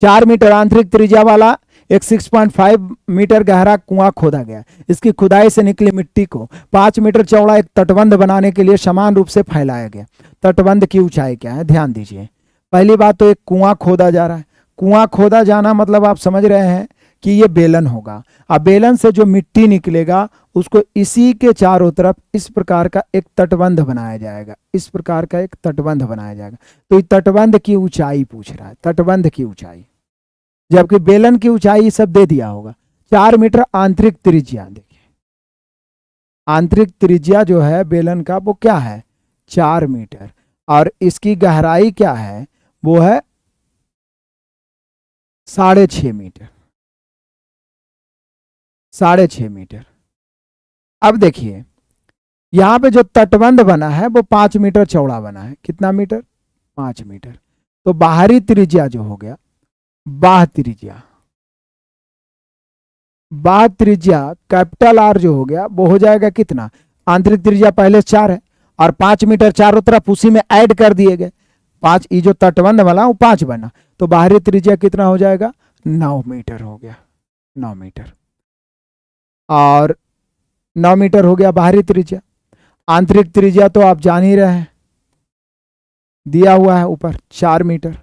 4 मीटर आंतरिक त्रिज्या वाला एक 6.5 मीटर गहरा कुआं खोदा गया। इसकी खुदाई से निकली मिट्टी को 5 मीटर चौड़ा एक तटबंध बनाने के लिए समान रूप से फैलाया गया। तटबंध की ऊंचाई क्या है, ध्यान दीजिए। पहली बात तो एक कुआं खोदा जा रहा है। कुआं खोदा जाना मतलब आप समझ रहे हैं कि ये बेलन होगा। अब बेलन से जो मिट्टी निकलेगा उसको इसी के चारों तरफ इस प्रकार का एक तटबंध बनाया जाएगा, इस प्रकार का एक तटबंध बनाया जाएगा। तो तटबंध की ऊंचाई पूछ रहा है, तटबंध की ऊंचाई, जबकि बेलन की ऊंचाई सब दे दिया होगा। 4 मीटर आंतरिक त्रिज्या, देखिए आंतरिक त्रिज्या जो है बेलन का वो क्या है, 4 मीटर, और इसकी गहराई क्या है, वो है 6.5 मीटर, 6.5 मीटर। अब देखिए यहां पे जो तटबंध बना है वो 5 मीटर चौड़ा बना है। कितना मीटर, 5 मीटर। तो बाहरी त्रिज्या जो हो गया, बाह्य त्रिज्या, बाह्य त्रिज्या कैपिटल आर जो हो गया वो हो जाएगा कितना, आंतरिक त्रिज्या पहले 4 है और 5 मीटर चारों तरफ उसी में ऐड कर दिए गए 5, ये जो तटबंध वाला वो 5 बना, तो बाहरी त्रिज्या कितना हो जाएगा, 9 मीटर हो गया, 9 मीटर। और 9 मीटर हो गया बाहरी त्रिज्या। आंतरिक त्रिज्या तो आप जान ही रहे हैं, दिया हुआ है ऊपर 4 मीटर।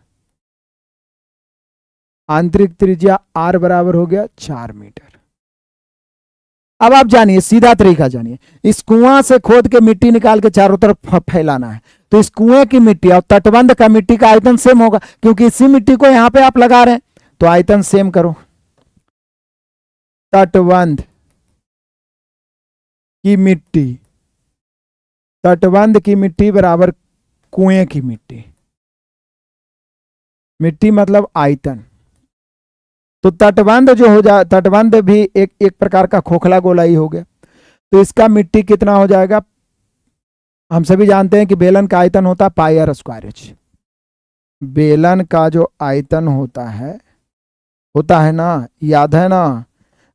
आंतरिक त्रिज्या आर बराबर हो गया 4 मीटर। अब आप जानिए, सीधा तरीका जानिए, इस कुआं से खोद के मिट्टी निकाल के चारों तरफ फैलाना है, तो इस कुएं की मिट्टी और तटबंध का मिट्टी का आयतन सेम होगा, क्योंकि इसी मिट्टी को यहां पे आप लगा रहे हैं, तो आयतन सेम करो। तटबंध की मिट्टी, तटबंध की मिट्टी बराबर कुएं की मिट्टी, मिट्टी मतलब आयतन। तो तटबंध जो हो जाए, तटबंध भी एक प्रकार का खोखला गोलाई हो गया, तो इसका मिट्टी कितना हो जाएगा, हम सभी जानते हैं कि बेलन का आयतन होता है पाई आर स्क्वायर एच, बेलन का जो आयतन होता है ना, याद है ना,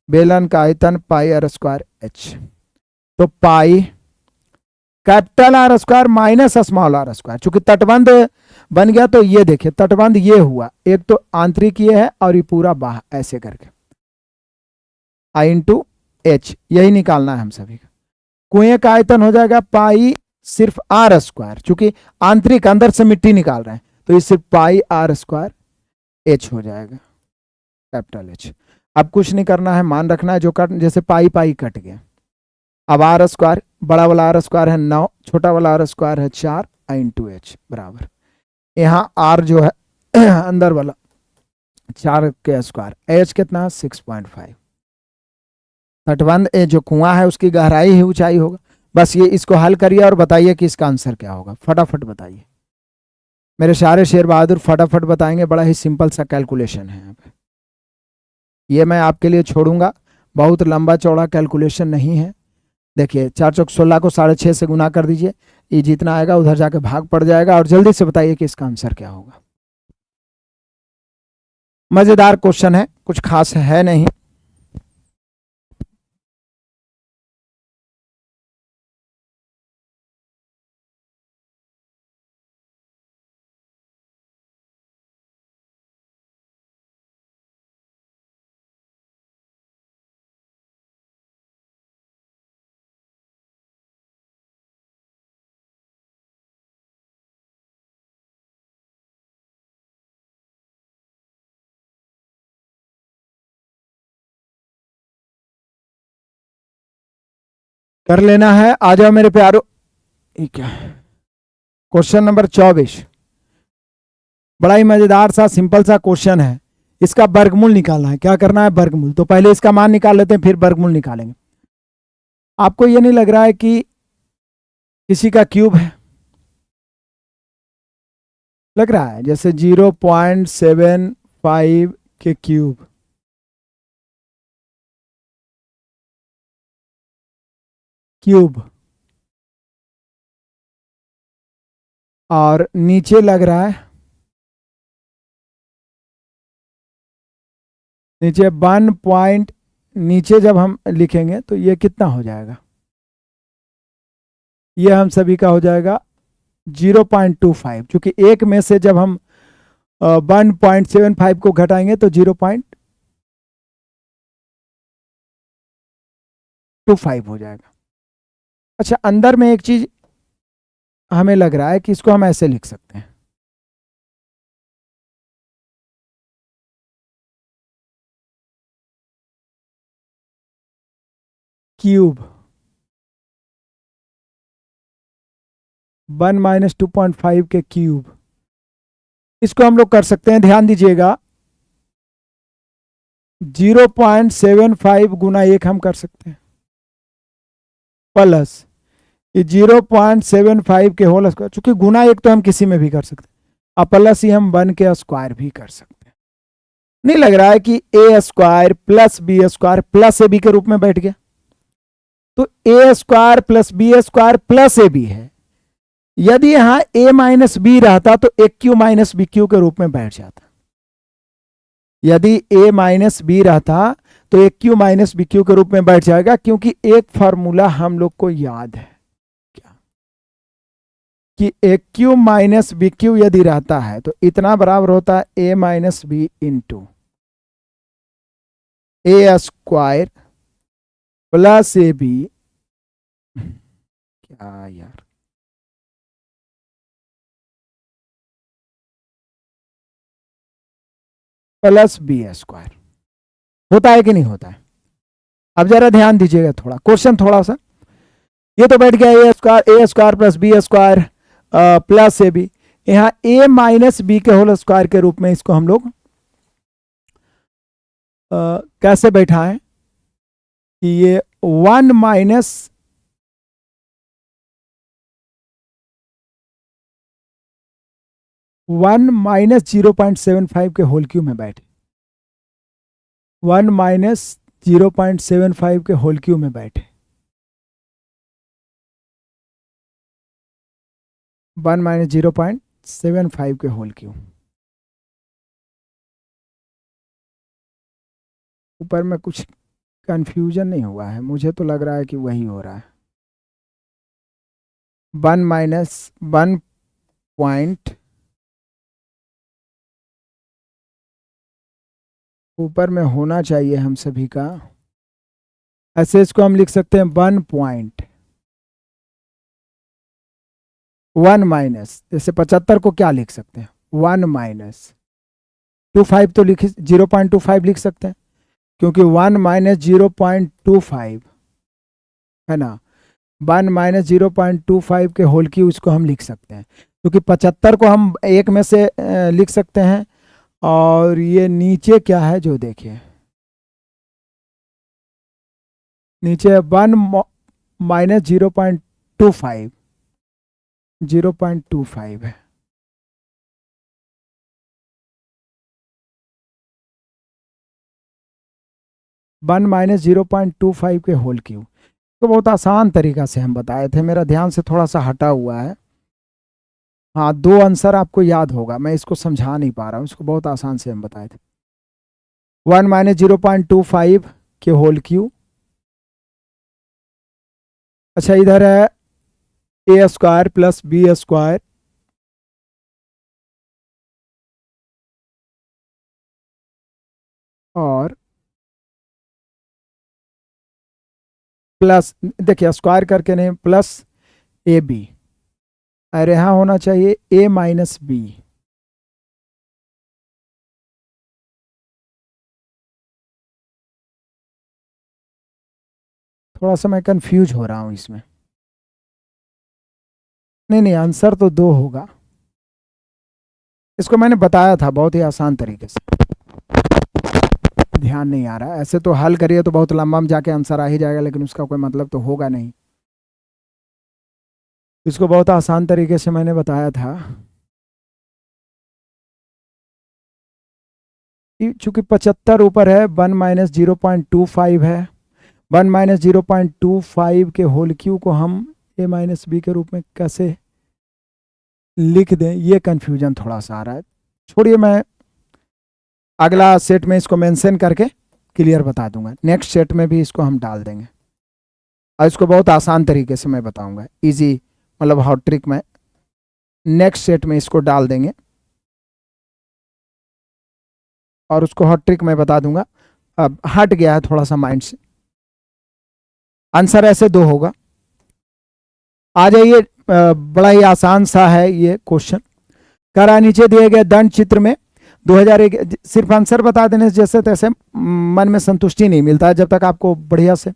बेलन का आयतन पाई आर स्क्वायर एच। तो pi capital R square minus small R square, चूंकि तटबंध बन गया तो ये देखिए तटबंध ये हुआ, एक तो आंतरिक ये है और ये पूरा बाहर ऐसे करके आई इंटू एच, यही निकालना है हम सभी का। कुएं का आयतन हो जाएगा पाई सिर्फ आर स्क्वायर, चूंकि आंतरिक अंदर से मिट्टी निकाल रहे हैं तो ये सिर्फ पाई आर स्क्वायर एच हो जाएगा, कैपिटल एच। अब कुछ नहीं करना है, मान रखना है जो कट, जैसे पाई पाई कट गया। अब आर स्क्वायर, बड़ा वाला आर स्क्वायर है 9, छोटा वाला आर स्क्वायर है 4 इंटू एच बराबर, यहाँ आर जो है अंदर वाला 4 के स्क्वायर, एच कितना 6.5। तटबंध जो कुआं है उसकी गहराई ही ऊंचाई होगा। बस ये इसको हल करिए और बताइए कि इसका आंसर क्या होगा, फटाफट बताइए मेरे सारे शेर बहादुर, फटाफट बताएंगे। बड़ा ही सिंपल सा कैलकुलेशन है यहाँ पे, ये मैं आपके लिए छोड़ूंगा, बहुत लंबा चौड़ा कैलकुलेशन नहीं है। देखिए 4 चौक 16 को 6.5 से गुना कर दीजिए, ये जितना आएगा उधर जाके भाग पड़ जाएगा, और जल्दी से बताइए कि इसका आंसर क्या होगा। मजेदार क्वेश्चन है, कुछ खास है नहीं। कर लेना है, आ जाओ मेरे प्यारो। क्या क्वेश्चन नंबर 24, बड़ा ही मजेदार सा सिंपल सा क्वेश्चन है। इसका वर्गमूल निकालना है। क्या करना है, वर्गमूल। तो पहले इसका मान निकाल लेते हैं, फिर वर्गमूल निकालेंगे। आपको ये नहीं लग रहा है कि किसी का क्यूब है? लग रहा है जैसे 0.75 के क्यूब, और नीचे लग रहा है, नीचे 1 पॉइंट, नीचे जब हम लिखेंगे तो ये कितना हो जाएगा, ये हम सभी का हो जाएगा 0.25, क्योंकि एक में से जब हम 1.75 को घटाएंगे तो 0.25 हो जाएगा। अच्छा, अंदर में एक चीज हमें लग रहा है कि इसको हम ऐसे लिख सकते हैं, क्यूब 1 माइनस 2.5 के क्यूब, इसको हम लोग कर सकते हैं। ध्यान दीजिएगा 0.75 गुना 1 हम कर सकते हैं, प्लस ये 0.75 के होल स्क्वायर, चूंकि गुना 1 तो हम किसी में भी कर सकते हैं, और प्लस ही हम 1 के स्क्वायर भी कर सकते हैं। नहीं लग रहा है कि A square plus B square plus A B के रूप में बैठ गया? तो A square plus B square plus A B है। यदि यहां ए माइनस बी रहता तो A cube minus B cube के रूप में बैठ जाता। यदि ए माइनस बी रहता तो A cube minus B cube के रूप में बैठ जाएगा, क्योंकि एक फॉर्मूला हम लोग को याद है क्या, कि A cube minus B cube यदि रहता है तो इतना बराबर होता है A minus B into A square plus A B, क्या यार, प्लस बी स्क्वायर। होता है कि नहीं होता है? अब जरा ध्यान दीजिएगा, थोड़ा क्वेश्चन थोड़ा सा, ये तो बैठ गया A square plus B square plus A B, यहाँ ए माइनस बी के होल स्क्वायर के रूप में इसको हम लोग कैसे बैठाएं कि ये 1 माइनस 0.75 के होल क्यूब में बैठे, 1 माइनस 0.75 के होल क्यूब में बैठे, 1 माइनस 0. 75 के होल क्यूब। ऊपर में कुछ कंफ्यूजन नहीं हुआ है, मुझे तो लग रहा है कि वही हो रहा है। 1 माइनस 1 पॉइंट ऊपर में होना चाहिए हम सभी का, ऐसे इसको हम लिख सकते हैं 1 माइनस, जैसे 75 को क्या लिख सकते हैं 1 माइनस 25 तो लिख 0.25 लिख सकते हैं, क्योंकि 1 माइनस 0.25 है ना। 1 माइनस 0.25 के होल क्यूब इसको हम लिख सकते हैं, क्योंकि 75 को हम एक में से लिख सकते हैं। और ये नीचे क्या है जो देखिए, नीचे 1 माइनस 0.25 है। वन माइनस 0.25 के होल क्यूब, तो बहुत आसान तरीका से हम बताए थे, मेरा ध्यान से थोड़ा सा हटा हुआ है। हाँ, 2 आंसर आपको याद होगा, मैं इसको समझा नहीं पा रहा हूँ, इसको बहुत आसान से हम बताए थे। 1 माइनस 0.25 के होल क्यूब। अच्छा, इधर है ए स्क्वायर प्लस बी स्क्वायर और प्लस, देखिए स्क्वायर करके नहीं, प्लस ए बी, और यहाँ होना चाहिए ए माइनस बी। थोड़ा सा मैं कंफ्यूज हो रहा हूँ इसमें। नहीं, आंसर तो 2 होगा, इसको मैंने बताया था बहुत ही आसान तरीके से, ध्यान नहीं आ रहा। ऐसे तो हल करिए तो बहुत लंबा में जाके आंसर आ ही जाएगा, लेकिन उसका कोई मतलब तो होगा नहीं। इसको बहुत आसान तरीके से मैंने बताया था। चूंकि 75 ऊपर है, 1 माइनस 0.25 है, 1 माइनस 0.25 के होल क्यू को हम ए माइनस बी के रूप में कैसे लिख दें, ये कंफ्यूजन थोड़ा सा आ रहा है। छोड़िए, मैं अगला सेट में इसको मेंशन करके क्लियर बता दूंगा, नेक्स्ट सेट में भी इसको हम डाल देंगे, और इसको बहुत आसान तरीके से मैं बताऊंगा, इजी मतलब हॉट ट्रिक में नेक्स्ट सेट में इसको डाल देंगे, और उसको हॉट ट्रिक में बता दूंगा। अब हट गया है थोड़ा सा माइंड से, आंसर ऐसे 2 होगा। आ जाइए, बड़ा ही आसान सा है ये क्वेश्चन। कह रहा नीचे दिए गए दंड चित्र में 2001, सिर्फ आंसर बता देने से जैसे तैसे मन में संतुष्टि नहीं मिलता है, जब तक आपको बढ़िया से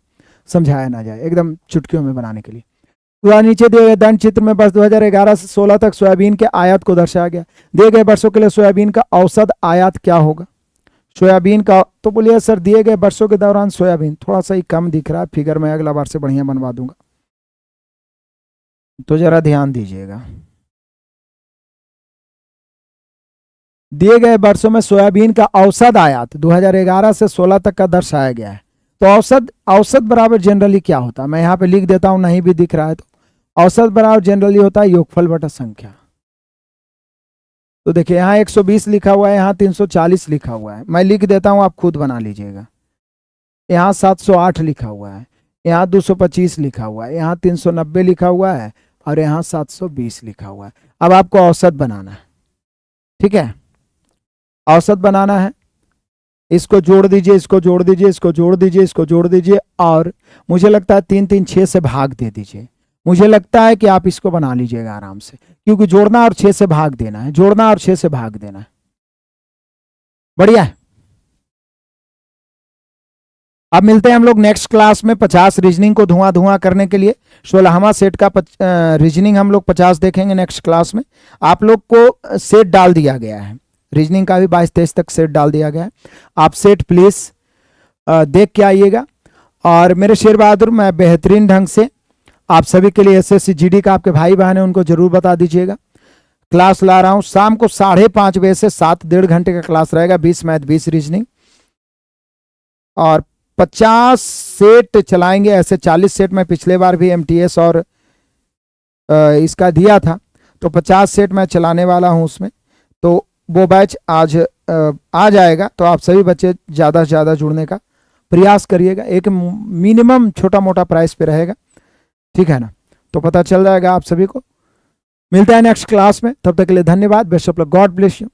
समझाया ना जाए, एकदम चुटकियों में बनाने के लिए। तो नीचे दिए गए दंड चित्र में बस 2011 से 16 तक सोयाबीन के आयात को दर्शाया गया। दिए गए वर्षों के लिए सोयाबीन का औसत आयात क्या होगा? सोयाबीन का, तो बोलिए सर दिए गए वर्षों के दौरान सोयाबीन थोड़ा सा ही कम दिख रहा है फिगर में, अगला बार से बढ़िया बनवा दूंगा, तो जरा ध्यान दीजिएगा। दिए गए वर्षों में सोयाबीन का औसत आयात 2011 से 16 तक का दर्शाया गया है। तो औसत बराबर जनरली क्या होता है, मैं यहाँ पे लिख देता हूं, नहीं भी दिख रहा है तो औसत बराबर जनरली होता है योगफल बटा संख्या। तो देखिए यहाँ 120 लिखा हुआ है, यहाँ 340 लिखा हुआ है, मैं लिख देता हूं, आप खुद बना लीजिएगा। यहाँ 708 लिखा हुआ है, यहाँ 225 लिखा हुआ है, यहाँ 390 लिखा हुआ है, और यहाँ 720 लिखा हुआ है। अब आपको औसत बनाना है, ठीक है, औसत बनाना है। इसको जोड़ दीजिए, इसको जोड़ दीजिए, इसको जोड़ दीजिए, इसको जोड़ दीजिए, और मुझे लगता है 3 3 6 से भाग दे दीजिए। मुझे लगता है कि आप इसको बना लीजिएगा आराम से, क्योंकि जोड़ना और 6 से भाग देना है, जोड़ना और 6 से भाग देना है। बढ़िया है। अब मिलते हैं हम लोग नेक्स्ट क्लास में 50 रीजनिंग को धुआं धुआं करने के लिए। 16वां सेट का रीजनिंग हम लोग 50 देखेंगे नेक्स्ट क्लास में। आप लोग को सेट डाल दिया गया है, रीजनिंग का भी 22-23 तक सेट डाल दिया गया है। आप सेट प्लीज देख के आइएगा। और मेरे शेर बहादुर, मैं बेहतरीन ढंग से आप सभी के लिए एसएससी जीडी का आपके भाई बहन है उनको जरूर बता दीजिएगा। क्लास ला रहा हूं शाम को 5:30 बजे से 7, 1.5 घंटे का क्लास रहेगा, 20 मैथ 20 रीजनिंग, और 50 सेट चलाएंगे। ऐसे 40 सेट में पिछले बार भी एमटीएस और इसका दिया था, तो 50 सेट मैं चलाने वाला हूं उसमें। तो वो बैच आज आ जाएगा, तो आप सभी बच्चे ज़्यादा से ज़्यादा जुड़ने का प्रयास करिएगा। एक मिनिमम छोटा मोटा प्राइस पे रहेगा, ठीक है ना। तो पता चल जाएगा आप सभी को। मिलते हैं नेक्स्ट क्लास में, तब तक के लिए धन्यवाद। Best of luck, God bless you.